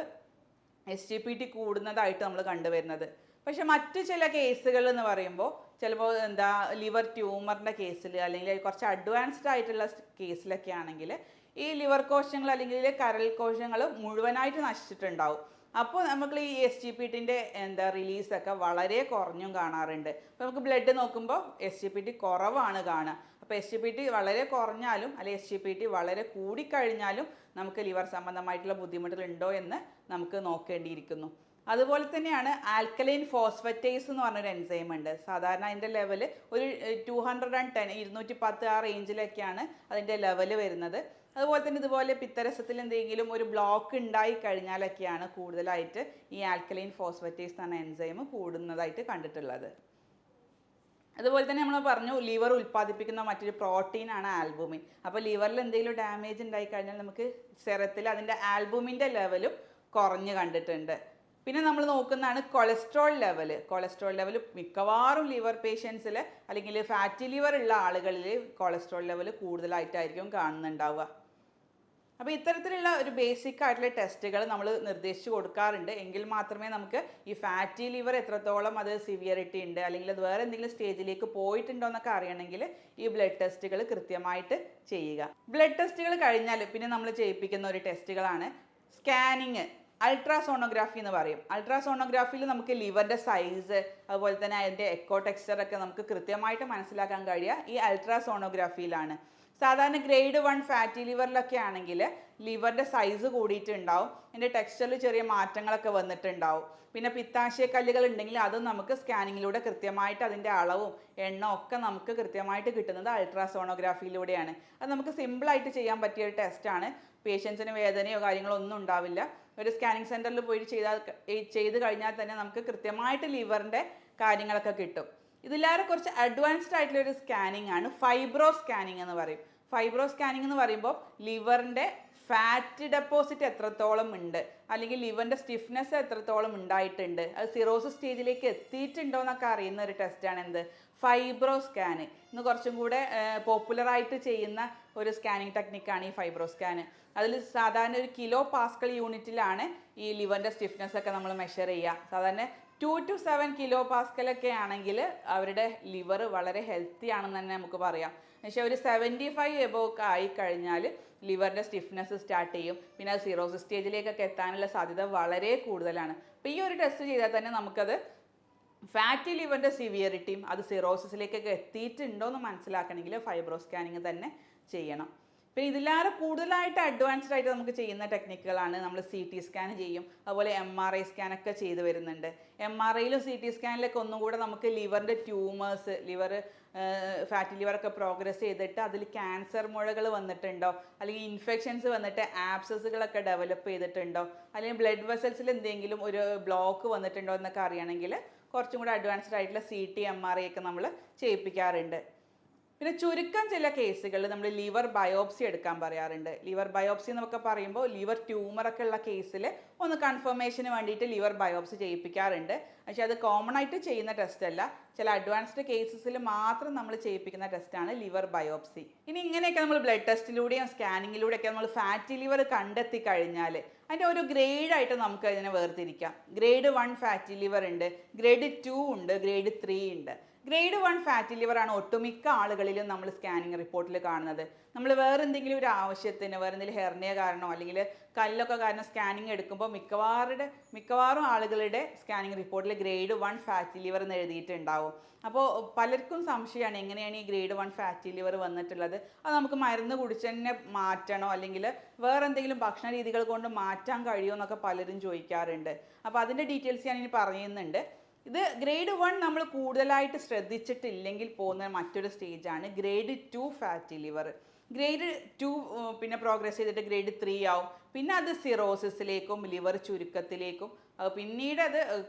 SGPT കൂടുന്നതായിട്ട് നമ്മൾ കണ്ടുവരുന്നത്. പക്ഷെ മറ്റു ചില കേസുകൾ എന്ന് പറയുമ്പോൾ ചിലപ്പോൾ ലിവർ ട്യൂമറിൻ്റെ കേസിൽ അല്ലെങ്കിൽ കുറച്ച് അഡ്വാൻസ്ഡ് ആയിട്ടുള്ള കേസിലൊക്കെ ആണെങ്കിൽ ഈ ലിവർ കോശങ്ങൾ അല്ലെങ്കിൽ കരൾ കോശങ്ങൾ മുഴുവനായിട്ട് നശിച്ചിട്ടുണ്ടാവും. അപ്പോൾ നമുക്ക് ഈ SGPTൻ്റെ റിലീസൊക്കെ വളരെ കുറഞ്ഞും കാണാറുണ്ട്. അപ്പോൾ നമുക്ക് ബ്ലഡ് നോക്കുമ്പോൾ SGPT കുറവാണ് കാണുക. അപ്പോൾ SGPT വളരെ കുറഞ്ഞാലും അല്ലെങ്കിൽ SGPT വളരെ കൂടിക്കഴിഞ്ഞാലും നമുക്ക് ലിവർ സംബന്ധമായിട്ടുള്ള ബുദ്ധിമുട്ടുകളുണ്ടോ എന്ന് നമുക്ക് നോക്കേണ്ടിയിരിക്കുന്നു. അതുപോലെ തന്നെയാണ് ആൽക്കലൈൻ ഫോസ്ഫറ്റേസ് എന്ന് പറഞ്ഞൊരു എൻസൈം ഉണ്ട്. സാധാരണ അതിൻ്റെ ലെവൽ ഒരു 210 210 ആ റേഞ്ചിലൊക്കെയാണ് അതിൻ്റെ ലെവൽ വരുന്നത്. അതുപോലെ തന്നെ ഇതുപോലെ പിത്തരസത്തിൽ എന്തെങ്കിലും ഒരു ബ്ലോക്ക് ഉണ്ടായി കഴിഞ്ഞാലൊക്കെയാണ് കൂടുതലായിട്ട് ഈ ആൽക്കലൈൻ ഫോസ്ഫറ്റേസ് എന്ന എൻസൈം കൂടുന്നതായിട്ട് കണ്ടിട്ടുള്ളത്. അതുപോലെ തന്നെ നമ്മൾ പറഞ്ഞു ലിവർ ഉൽപ്പാദിപ്പിക്കുന്ന മറ്റൊരു പ്രോട്ടീനാണ് ആൽബുമിൻ. അപ്പോൾ ലിവറിൽ എന്തെങ്കിലും ഡാമേജ് ഉണ്ടായി കഴിഞ്ഞാൽ നമുക്ക് സെറത്തിൽ അതിൻ്റെ ആൽബുമിൻ്റെ ലെവലും കുറഞ്ഞ് കണ്ടിട്ടുണ്ട്. പിന്നെ നമ്മൾ നോക്കുന്നതാണ് കൊളസ്ട്രോൾ ലെവൽ. മിക്കവാറും ലിവർ പേഷ്യൻസിൽ അല്ലെങ്കിൽ ഫാറ്റി ലിവർ ഉള്ള ആളുകളിൽ കൊളസ്ട്രോൾ ലെവൽ കൂടുതലായിട്ടായിരിക്കും കാണുന്നുണ്ടാവുക. അപ്പോൾ ഇത്തരത്തിലുള്ള ഒരു ബേസിക് ആയിട്ടുള്ള ടെസ്റ്റുകൾ നമ്മൾ നിർദ്ദേശിച്ചു കൊടുക്കാറുണ്ട്. എങ്കിൽ മാത്രമേ നമുക്ക് ഈ ഫാറ്റി ലിവർ എത്രത്തോളം അത് സിവിയറിറ്റി ഉണ്ട് അല്ലെങ്കിൽ അത് വേറെ എന്തെങ്കിലും സ്റ്റേജിലേക്ക് പോയിട്ടുണ്ടോ എന്നൊക്കെ അറിയണമെങ്കിൽ ഈ ബ്ലഡ് ടെസ്റ്റുകൾ കൃത്യമായിട്ട് ചെയ്യുക. ബ്ലഡ് ടെസ്റ്റുകൾ കഴിഞ്ഞാൽ പിന്നെ നമ്മൾ ചെയ്യിപ്പിക്കുന്ന ഒരു ടെസ്റ്റുകളാണ് സ്കാനിങ്, അൾട്രാസോണോഗ്രാഫി എന്ന് പറയും. അൾട്രാസോണോഗ്രാഫിയിൽ നമുക്ക് ലിവറിൻ്റെ സൈസ് അതുപോലെ തന്നെ അതിൻ്റെ എക്കോ ടെക്സ്ചറൊക്കെ നമുക്ക് കൃത്യമായിട്ട് മനസ്സിലാക്കാൻ കഴിയുക ഈ അൾട്രാസോണോഗ്രാഫിയിലാണ്. സാധാരണ ഗ്രേഡ് 1 ഫാറ്റി ലിവറിലൊക്കെ ആണെങ്കിൽ ലിവറിൻ്റെ സൈസ് കൂടിയിട്ടുണ്ടാവും, അതിൻ്റെ ടെക്സ്ചറിൽ ചെറിയ മാറ്റങ്ങളൊക്കെ വന്നിട്ടുണ്ടാവും. പിന്നെ പിത്താശയക്കല്ലുകൾ ഉണ്ടെങ്കിൽ അതും നമുക്ക് സ്കാനിങ്ങിലൂടെ കൃത്യമായിട്ട് അതിൻ്റെ അളവും എണ്ണവും ഒക്കെ നമുക്ക് കൃത്യമായിട്ട് കിട്ടുന്നത് അൾട്രാസോണോഗ്രാഫിയിലൂടെയാണ്. അത് നമുക്ക് സിമ്പിളായിട്ട് ചെയ്യാൻ പറ്റിയ ഒരു ടെസ്റ്റാണ്. പേഷ്യൻസിന് വേദനയോ കാര്യങ്ങളോ ഒന്നും ഉണ്ടാവില്ല. ഒരു സ്കാനിങ് സെൻറ്ററിൽ പോയി ചെയ്ത് കഴിഞ്ഞാൽ തന്നെ നമുക്ക് കൃത്യമായിട്ട് ലിവറിൻ്റെ കാര്യങ്ങളൊക്കെ കിട്ടും. ഇതിലേറെ കുറച്ച് അഡ്വാൻസ്ഡ് ആയിട്ടുള്ള ഒരു സ്കാനിങ് ആണ് ഫൈബ്രോ സ്കാനിങ് എന്ന് പറയും. ഫൈബ്രോ സ്കാനിങ് എന്ന് പറയുമ്പോൾ ലിവറിൻ്റെ ഫാറ്റ് ഡെപ്പോസിറ്റ് എത്രത്തോളം ഉണ്ട് അല്ലെങ്കിൽ ലിവറിൻ്റെ സ്റ്റിഫ്നെസ് എത്രത്തോളം ഉണ്ടായിട്ടുണ്ട്, അത് സിറോസിസ് സ്റ്റേജിലേക്ക് എത്തിയിട്ടുണ്ടോ എന്നൊക്കെ അറിയുന്ന ഒരു ടെസ്റ്റാണ് ഫൈബ്രോ സ്കാന്. ഇന്ന് കുറച്ചും കൂടെ പോപ്പുലറായിട്ട് ചെയ്യുന്ന ഒരു സ്കാനിങ് ടെക്നിക്കാണ് ഈ ഫൈബ്രോ സ്കാന്. അതിൽ സാധാരണ ഒരു കിലോ പാസ്കൽ യൂണിറ്റിലാണ് ഈ ലിവറിൻ്റെ സ്റ്റിഫ്നെസ് ഒക്കെ നമ്മൾ മെഷർ ചെയ്യുക. സാധാരണ 2 to 7 കിലോ പാസ്കലൊക്കെ ആണെങ്കിൽ അവരുടെ ലിവർ വളരെ ഹെൽത്തി ആണെന്ന് തന്നെ നമുക്ക് പറയാം. പക്ഷേ ഒരു 75 എബോവ് ആയിക്കഴിഞ്ഞാൽ ലിവറിൻ്റെ സ്റ്റിഫ്നെസ് സ്റ്റാർട്ട് ചെയ്യും. പിന്നെ അത് സിറോസിസ് സ്റ്റേജിലേക്കൊക്കെ എത്താനുള്ള സാധ്യത വളരെ കൂടുതലാണ്. അപ്പോൾ ഈ ഒരു ടെസ്റ്റ് ചെയ്താൽ തന്നെ നമുക്കത് ഫാറ്റി ലിവറിൻ്റെ സിവിയറിറ്റിയും അത് സിറോസിസിലേക്കൊക്കെ എത്തിയിട്ടുണ്ടോ എന്ന് മനസ്സിലാക്കണമെങ്കിൽ ഫൈബ്രോ സ്കാനിങ് തന്നെ ചെയ്യണം. പിന്നെ ഇതിലേറെ കൂടുതലായിട്ട് അഡ്വാൻസ്ഡ് ആയിട്ട് നമുക്ക് ചെയ്യുന്ന ടെക്നിക്കുകളാണ് നമ്മൾ CT സ്കാൻ ചെയ്യും, അതുപോലെ MRI സ്കാനൊക്കെ ചെയ്ത് വരുന്നുണ്ട്. MRIയിലും CT സ്കാനിലൊക്കെ ഒന്നും കൂടെ നമുക്ക് ലിവറിൻ്റെ ട്യൂമേഴ്സ്, ഫാറ്റി ലിവറൊക്കെ പ്രോഗ്രസ് ചെയ്തിട്ട് അതിൽ ക്യാൻസർ മുഴകൾ വന്നിട്ടുണ്ടോ അല്ലെങ്കിൽ ഇൻഫെക്ഷൻസ് വന്നിട്ട് ആബ്സസുകളൊക്കെ ഡെവലപ്പ് ചെയ്തിട്ടുണ്ടോ അല്ലെങ്കിൽ ബ്ലഡ് വെസൽസിൽ എന്തെങ്കിലും ഒരു ബ്ലോക്ക് വന്നിട്ടുണ്ടോ എന്നൊക്കെ അറിയണമെങ്കിൽ കുറച്ചും കൂടെ അഡ്വാൻസ്ഡ് ആയിട്ടുള്ള CT MRI ഒക്കെ നമ്മൾ ചെയ്യിപ്പിക്കാറുണ്ട്. പിന്നെ ചുരുക്കം ചില കേസുകളിൽ നമ്മൾ ലിവർ ബയോപ്സി എടുക്കാൻ പറയാറുണ്ട്. ലിവർ ബയോപ്സി എന്നൊക്കെ പറയുമ്പോൾ ലിവർ ട്യൂമറൊക്കെ ഉള്ള കേസിൽ ഒന്ന് കൺഫർമേഷന് വേണ്ടിയിട്ട് ലിവർ ബയോപ്സി ചെയ്യിപ്പിക്കാറുണ്ട്. പക്ഷേ അത് കോമൺ ആയിട്ട് ചെയ്യുന്ന ടെസ്റ്റ് അല്ല, ചില അഡ്വാൻസ്ഡ് കേസസിൽ മാത്രം നമ്മൾ ചെയ്യിപ്പിക്കുന്ന ടെസ്റ്റാണ് ലിവർ ബയോപ്സി. ഇനി ഇങ്ങനെയൊക്കെ നമ്മൾ ബ്ലഡ് ടെസ്റ്റിലൂടെയും സ്കാനിങ്ങിലൂടെയൊക്കെ നമ്മൾ ഫാറ്റി ലിവർ കണ്ടെത്തി കഴിഞ്ഞാൽ അതിൻ്റെ ഒരു ഗ്രേഡായിട്ട് നമുക്ക് അതിനെ വേർതിരിക്കാം. ഗ്രേഡ് 1 ഫാറ്റി ലിവർ ഉണ്ട്, ഗ്രേഡ് 2 ഉണ്ട്, ഗ്രേഡ് 3 ഉണ്ട്. ഗ്രേഡ് 1 ഫാറ്റി ലിവറാണ് ഒട്ടുമിക്ക ആളുകളിലും നമ്മൾ സ്കാനിങ് റിപ്പോർട്ടിൽ കാണുന്നത്. നമ്മൾ വേറെ എന്തെങ്കിലും ഒരു ആവശ്യത്തിന്, വേറെ എന്തെങ്കിലും ഹെർണിയ കാരണമോ അല്ലെങ്കിൽ കല്ലൊക്കെ കാരണം സ്കാനിങ് എടുക്കുമ്പോൾ മിക്കവാറും ആളുകളുടെ സ്കാനിങ് റിപ്പോർട്ടിൽ ഗ്രേഡ് 1 ഫാറ്റി ലിവർ എന്ന് എഴുതിയിട്ടുണ്ടാവും. അപ്പോൾ പലർക്കും സംശയമാണ് എങ്ങനെയാണ് ഈ ഗ്രേഡ് 1 ഫാറ്റി ലിവർ വന്നിട്ടുള്ളത്, അത് നമുക്ക് മരുന്ന് കുടിച്ച് തന്നെ മാറ്റണോ അല്ലെങ്കിൽ വേറെ എന്തെങ്കിലും ഭക്ഷണ രീതികൾ കൊണ്ട് മാറ്റാൻ കഴിയുമോ എന്നൊക്കെ പലരും ചോദിക്കാറുണ്ട്. അപ്പോൾ അതിൻ്റെ ഡീറ്റെയിൽസ് ഞാൻ ഇനി പറയുന്നുണ്ട്. ഇത് ഗ്രേഡ് 1 നമ്മൾ കൂടുതലായിട്ട് ശ്രദ്ധിച്ചിട്ടില്ലെങ്കിൽ പോകുന്ന മറ്റൊരു സ്റ്റേജാണ് ഗ്രേഡ് 2 ഫാറ്റി ലിവർ. ഗ്രേഡ് 2 പിന്നെ പ്രോഗ്രസ് ചെയ്തിട്ട് ഗ്രേഡ് 3 ആവും. പിന്നെ അത് സിറോസിസിലേക്കും ലിവർ ചുരുക്കത്തിലേക്കും പിന്നീട് അത്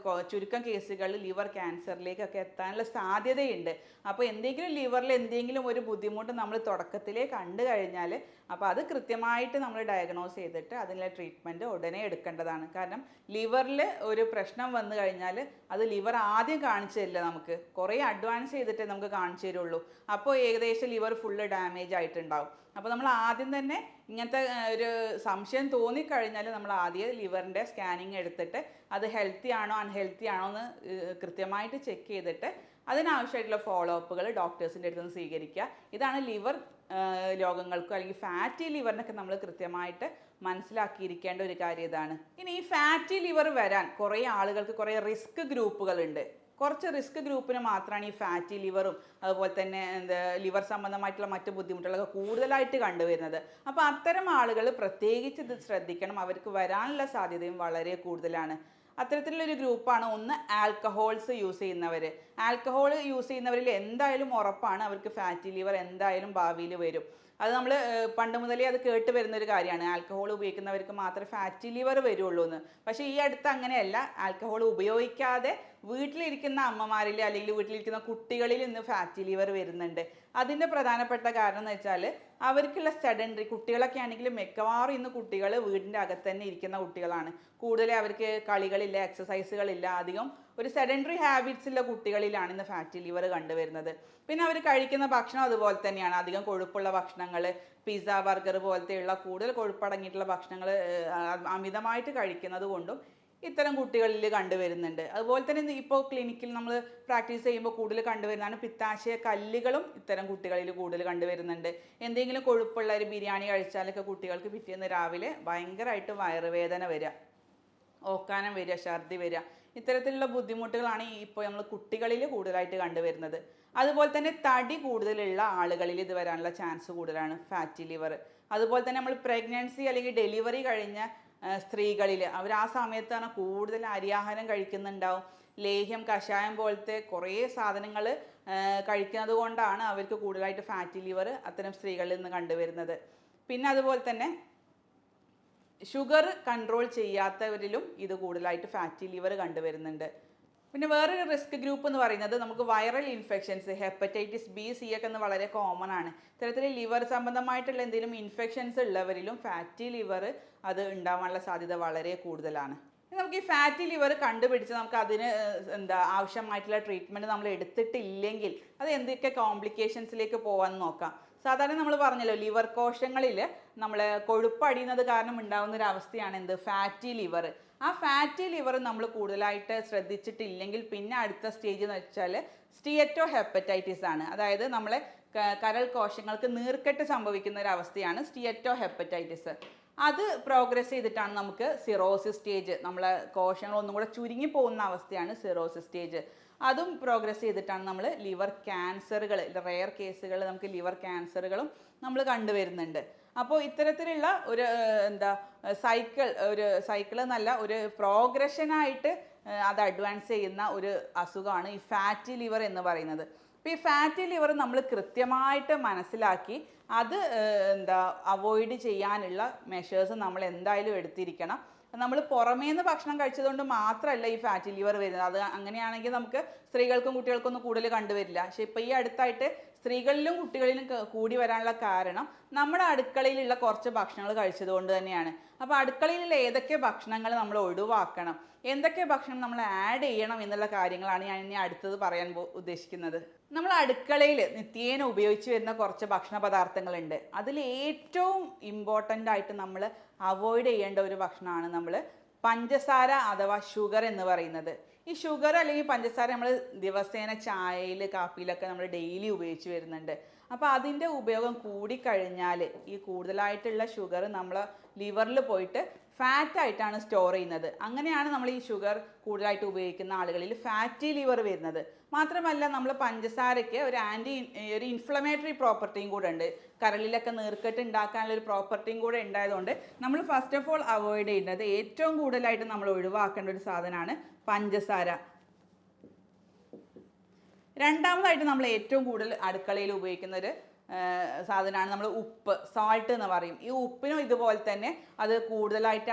ചുരുക്കം കേസുകളിൽ ലിവർ ക്യാൻസറിലേക്കൊക്കെ എത്താനുള്ള സാധ്യതയുണ്ട്. അപ്പോൾ എന്തെങ്കിലും ലിവറിൽ എന്തെങ്കിലും ഒരു ബുദ്ധിമുട്ട് നമ്മൾ തുടക്കത്തിലേ കണ്ടു കഴിഞ്ഞാൽ അപ്പോൾ അത് കൃത്യമായിട്ട് നമ്മൾ ഡയഗ്നോസ് ചെയ്തിട്ട് അതിനുള്ള ട്രീറ്റ്മെൻറ്റ് ഉടനെ എടുക്കേണ്ടതാണ്. കാരണം ലിവറിൽ ഒരു പ്രശ്നം വന്നു കഴിഞ്ഞാൽ അത് ലിവർ ആദ്യം കാണിച്ചു തരില്ല, നമുക്ക് കുറേ അഡ്വാൻസ് ചെയ്തിട്ടേ നമുക്ക് കാണിച്ചു തരുള്ളൂ. അപ്പോൾ ഏകദേശം ലിവർ ഫുള്ള് ഡാമേജ് ആയിട്ടുണ്ടാവും. അപ്പോൾ നമ്മൾ ആദ്യം തന്നെ ഇങ്ങനത്തെ ഒരു സംശയം തോന്നിക്കഴിഞ്ഞാൽ നമ്മൾ ആദ്യം ലിവറിൻ്റെ സ്കാനിങ് എടുത്തിട്ട് അത് ഹെൽത്തി ആണോ അൺഹെൽത്തി ആണോ എന്ന് കൃത്യമായിട്ട് ചെക്ക് ചെയ്തിട്ട് അതിനാവശ്യമായിട്ടുള്ള ഫോളോ അപ്പുകൾ ഡോക്ടേഴ്സിൻ്റെ അടുത്ത് നിന്ന് സ്വീകരിക്കുക. ഇതാണ് ലിവർ രോഗങ്ങൾക്കോ അല്ലെങ്കിൽ ഫാറ്റി ലിവറിനൊക്കെ നമ്മൾ കൃത്യമായിട്ട് മനസ്സിലാക്കിയിരിക്കേണ്ട ഒരു കാര്യം ഇതാണ്. ഇനി ഈ ഫാറ്റി ലിവർ വരാൻ കുറേ ആളുകൾക്ക് കുറേ റിസ്ക് ഗ്രൂപ്പുകളുണ്ട്. കുറച്ച് റിസ്ക് ഗ്രൂപ്പിന് മാത്രമാണ് ഈ ഫാറ്റി ലിവറും അതുപോലെ തന്നെ ലിവർ സംബന്ധമായിട്ടുള്ള മറ്റ് ബുദ്ധിമുട്ടുകളൊക്കെ കൂടുതലായിട്ട് കണ്ടുവരുന്നത്. അപ്പോൾ അത്തരം ആളുകൾ പ്രത്യേകിച്ച് ഇത് ശ്രദ്ധിക്കണം, അവർക്ക് വരാനുള്ള സാധ്യതയും വളരെ കൂടുതലാണ്. അത്തരത്തിലുള്ളൊരു ഗ്രൂപ്പാണ് ഒന്ന് ആൽക്കഹോൾസ് യൂസ് ചെയ്യുന്നവർ. ആൽക്കഹോൾ യൂസ് ചെയ്യുന്നവരിൽ എന്തായാലും ഉറപ്പാണ് അവർക്ക് ഫാറ്റി ലിവർ എന്തായാലും ഭാവിയിൽ വരും. അത് നമ്മൾ പണ്ട് മുതലേ അത് കേട്ട് വരുന്നൊരു കാര്യമാണ്, ആൽക്കഹോൾ ഉപയോഗിക്കുന്നവർക്ക് മാത്രമേ ഫാറ്റി ലിവർ വരുള്ളൂ എന്ന്. പക്ഷേ ഈ അടുത്ത് അങ്ങനെയല്ല, ആൽക്കഹോൾ ഉപയോഗിക്കാതെ വീട്ടിലിരിക്കുന്ന അമ്മമാരിൽ അല്ലെങ്കിൽ വീട്ടിലിരിക്കുന്ന കുട്ടികളിൽ ഇന്ന് ഫാറ്റി ലിവർ വരുന്നുണ്ട്. അതിൻ്റെ പ്രധാനപ്പെട്ട കാരണം എന്ന് വെച്ചാൽ അവർക്കുള്ള സെഡൻഡറി കുട്ടികളൊക്കെ ആണെങ്കിൽ മിക്കവാറും ഇന്ന് കുട്ടികൾ വീടിൻ്റെ അകത്ത് തന്നെ ഇരിക്കുന്ന കുട്ടികളാണ്. കൂടുതലും അവർക്ക് കളികളില്ല, എക്സസൈസുകളില്ല, അധികം ഒരു സെഡൻഡറി ഹാബിറ്റ്സ് ഉള്ള കുട്ടികളിലാണ് ഇന്ന് ഫാറ്റി ലിവർ കണ്ടുവരുന്നത്. പിന്നെ അവർ കഴിക്കുന്ന ഭക്ഷണം അതുപോലെ തന്നെയാണ്, അധികം കൊഴുപ്പുള്ള ഭക്ഷണങ്ങൾ, പിസ്സ ബർഗർ പോലത്തെയുള്ള കൂടുതൽ കൊഴുപ്പടങ്ങിയിട്ടുള്ള ഭക്ഷണങ്ങൾ അമിതമായിട്ട് കഴിക്കുന്നത് കൊണ്ടും ഇത്തരം കുട്ടികളിൽ കണ്ടുവരുന്നുണ്ട്. അതുപോലെ തന്നെ ഇപ്പോൾ ക്ലിനിക്കിൽ നമ്മൾ പ്രാക്ടീസ് ചെയ്യുമ്പോൾ കൂടുതൽ കണ്ടുവരുന്നതാണ് പിത്താശയ കല്ലുകളും ഇത്തരം കുട്ടികളിൽ കൂടുതൽ കണ്ടുവരുന്നുണ്ട്. എന്തെങ്കിലും കൊഴുപ്പുള്ള ഒരു ബിരിയാണി കഴിച്ചാലൊക്കെ കുട്ടികൾക്ക് പിറ്റേന്ന് രാവിലെ ഭയങ്കരമായിട്ട് വയറുവേദന വരിക, ഓക്കാനം വരിക, ഛർദി വരിക, ഇത്തരത്തിലുള്ള ബുദ്ധിമുട്ടുകളാണ് ഇപ്പോൾ നമ്മൾ കുട്ടികളിൽ കൂടുതലായിട്ട് കണ്ടുവരുന്നത്. അതുപോലെ തന്നെ തടി കൂടുതലുള്ള ആളുകളിൽ ഇത് വരാനുള്ള ചാൻസ് കൂടുതലാണ് ഫാറ്റി ലിവർ. അതുപോലെ തന്നെ നമ്മൾ പ്രഗ്നൻസി അല്ലെങ്കിൽ ഡെലിവറി കഴിഞ്ഞ സ്ത്രീകളിൽ അവർ ആ സമയത്താണ് കൂടുതൽ അരിയാഹാരം കഴിക്കുന്നുണ്ടാവും, ലേഹ്യം കഷായം പോലത്തെ കുറേ സാധനങ്ങൾ കഴിക്കുന്നത് കൊണ്ടാണ് അവർക്ക് കൂടുതലായിട്ട് ഫാറ്റി ലിവർ അത്തരം സ്ത്രീകളിൽ നിന്ന് കണ്ടുവരുന്നത്. പിന്നെ അതുപോലെ തന്നെ ഷുഗർ കൺട്രോൾ ചെയ്യാത്തവരിലും ഇത് കൂടുതലായിട്ട് ഫാറ്റി ലിവർ കണ്ടുവരുന്നുണ്ട്. പിന്നെ വേറൊരു റിസ്ക് ഗ്രൂപ്പ് എന്ന് പറയുന്നത് നമുക്ക് viral infections, hepatitis B, C ഒക്കെ എന്ന് വളരെ കോമൺ ആണ്. ഇത്തരത്തിൽ ലിവർ സംബന്ധമായിട്ടുള്ള എന്തെങ്കിലും ഇൻഫെക്ഷൻസ് ഉള്ളവരിലും ഫാറ്റി ലിവർ അത് ഉണ്ടാവാനുള്ള സാധ്യത വളരെ കൂടുതലാണ്. നമുക്ക് ഈ ഫാറ്റി ലിവർ കണ്ടുപിടിച്ച് നമുക്ക് അതിന് ആവശ്യമായിട്ടുള്ള ട്രീറ്റ്മെൻറ്റ് നമ്മൾ എടുത്തിട്ടില്ലെങ്കിൽ അത് എന്തൊക്കെ കോംപ്ലിക്കേഷൻസിലേക്ക് പോകാമെന്ന് നോക്കാം. സാധാരണ നമ്മൾ പറഞ്ഞല്ലോ, ലിവർ കോശങ്ങളിൽ നമ്മൾ കൊഴുപ്പ് അടിയുന്നത് കാരണം ഉണ്ടാകുന്ന ഒരു അവസ്ഥയാണ് ഫാറ്റി ലിവർ. ആ ഫാറ്റി ലിവർ നമ്മൾ കൂടുതലായിട്ട് ശ്രദ്ധിച്ചിട്ടില്ലെങ്കിൽ പിന്നെ അടുത്ത സ്റ്റേജ് എന്ന് വെച്ചാൽ സ്റ്റിയറ്റോ ഹെപ്പറ്റൈറ്റിസ് ആണ്. അതായത് നമ്മളെ കരൾ കോശങ്ങൾക്ക് നീർക്കെട്ട് സംഭവിക്കുന്ന ഒരു അവസ്ഥയാണ് സ്റ്റിയറ്റോ ഹെപ്പറ്റൈറ്റിസ്. അത് പ്രോഗ്രസ് ചെയ്തിട്ടാണ് നമുക്ക് സിറോസിസ് സ്റ്റേജ്, നമ്മളെ കോശങ്ങൾ ഒന്നും കൂടെ ചുരുങ്ങി പോകുന്ന അവസ്ഥയാണ് സിറോസിസ് സ്റ്റേജ്. അതും പ്രോഗ്രസ് ചെയ്തിട്ടാണ് നമ്മൾ ലിവർ ക്യാൻസറുകൾ, റെയർ കേസുകൾ നമുക്ക് ലിവർ ക്യാൻസറുകളും നമ്മൾ കണ്ടുവരുന്നുണ്ട്. അപ്പോൾ ഇത്തരത്തിലുള്ള ഒരു സൈക്കിൾ എന്നല്ല, ഒരു പ്രോഗ്രഷനായിട്ട് അത് അഡ്വാൻസ് ചെയ്യുന്ന ഒരു അസുഖമാണ് ഈ ഫാറ്റി ലിവർ എന്ന് പറയുന്നത്. അപ്പോൾ ഈ ഫാറ്റി ലിവർ നമ്മൾ കൃത്യമായിട്ട് മനസ്സിലാക്കി അത് അവോയ്ഡ് ചെയ്യാനുള്ള മെഷേഴ്സ് നമ്മൾ എന്തായാലും എടുത്തിരിക്കണം. നമ്മൾ പുറമേന്ന് ഭക്ഷണം കഴിച്ചതുകൊണ്ട് മാത്രമല്ല ഈ ഫാറ്റി ലിവർ വരുന്നത്. അത് അങ്ങനെയാണെങ്കിൽ നമുക്ക് സ്ത്രീകൾക്കും കുട്ടികൾക്കൊന്നും കൂടുതൽ കണ്ടുവരില്ല. പക്ഷേ ഇപ്പോൾ ഈ അടുത്തായിട്ട് സ്ത്രീകളിലും കുട്ടികളിലും കൂടി വരാനുള്ള കാരണം നമ്മുടെ അടുക്കളയിലുള്ള കുറച്ച് ഭക്ഷണങ്ങൾ കഴിച്ചതുകൊണ്ട് തന്നെയാണ്. അപ്പോൾ അടുക്കളയിലുള്ള ഏതൊക്കെ ഭക്ഷണങ്ങൾ നമ്മൾ ഒഴിവാക്കണം, എന്തൊക്കെ ഭക്ഷണം നമ്മൾ ആഡ് ചെയ്യണം എന്നുള്ള കാര്യങ്ങളാണ് ഞാൻ ഇനി അടുത്തത് പറയാൻ ഉദ്ദേശിക്കുന്നത്. നമ്മൾ അടുക്കളയിൽ നിത്യേന ഉപയോഗിച്ച് വരുന്ന കുറച്ച് ഭക്ഷണ പദാർത്ഥങ്ങളുണ്ട്. അതിൽ ഏറ്റവും ഇമ്പോർട്ടൻ്റ് ആയിട്ട് നമ്മൾ അവോയ്ഡ് ചെയ്യേണ്ട ഒരു ഭക്ഷണമാണ് നമ്മൾ പഞ്ചസാര അഥവാ ഷുഗർ എന്ന് പറയുന്നത്. ഈ ഷുഗർ അല്ലെങ്കിൽ പഞ്ചസാര നമ്മൾ ദിവസേന ചായയിൽ കാപ്പിയിലൊക്കെ നമ്മൾ ഡെയിലി ഉപയോഗിച്ച് വരുന്നുണ്ട്. അപ്പോൾ അതിൻ്റെ ഉപയോഗം കൂടിക്കഴിഞ്ഞാൽ ഈ കൂടുതലായിട്ടുള്ള ഷുഗർ നമ്മൾ ലിവറിൽ പോയിട്ട് ഫാറ്റായിട്ടാണ് സ്റ്റോർ ചെയ്യുന്നത്. അങ്ങനെയാണ് നമ്മൾ ഈ ഷുഗർ കൂടുതലായിട്ട് ഉപയോഗിക്കുന്ന ആളുകളിൽ ഫാറ്റി ലിവർ വരുന്നത്. മാത്രമല്ല നമ്മൾ പഞ്ചസാരയ്ക്ക് ഒരു ഇൻഫ്ലമേറ്ററി പ്രോപ്പർട്ടിയും കൂടെ ഉണ്ട്. കരളിലൊക്കെ നീർക്കെട്ട് ഉണ്ടാക്കാനുള്ള ഒരു പ്രോപ്പർട്ടിയും കൂടെ ഉണ്ടായതുകൊണ്ട് നമ്മൾ ഫസ്റ്റ് ഓഫ് ഓൾ അവോയ്ഡ് ചെയ്യുന്നത്, ഏറ്റവും കൂടുതലായിട്ട് നമ്മൾ ഒഴിവാക്കേണ്ട ഒരു സാധനമാണ് പഞ്ചസാര. രണ്ടാമതായിട്ട് നമ്മൾ ഏറ്റവും കൂടുതൽ അടുക്കളയിൽ ഉപയോഗിക്കുന്ന ഒരു സാധനമാണ് നമ്മൾ ഉപ്പ്, സാൾട്ട് എന്ന് പറയും. ഈ ഉപ്പിനും ഇതുപോലെ തന്നെ അത് കൂടുതലായിട്ട്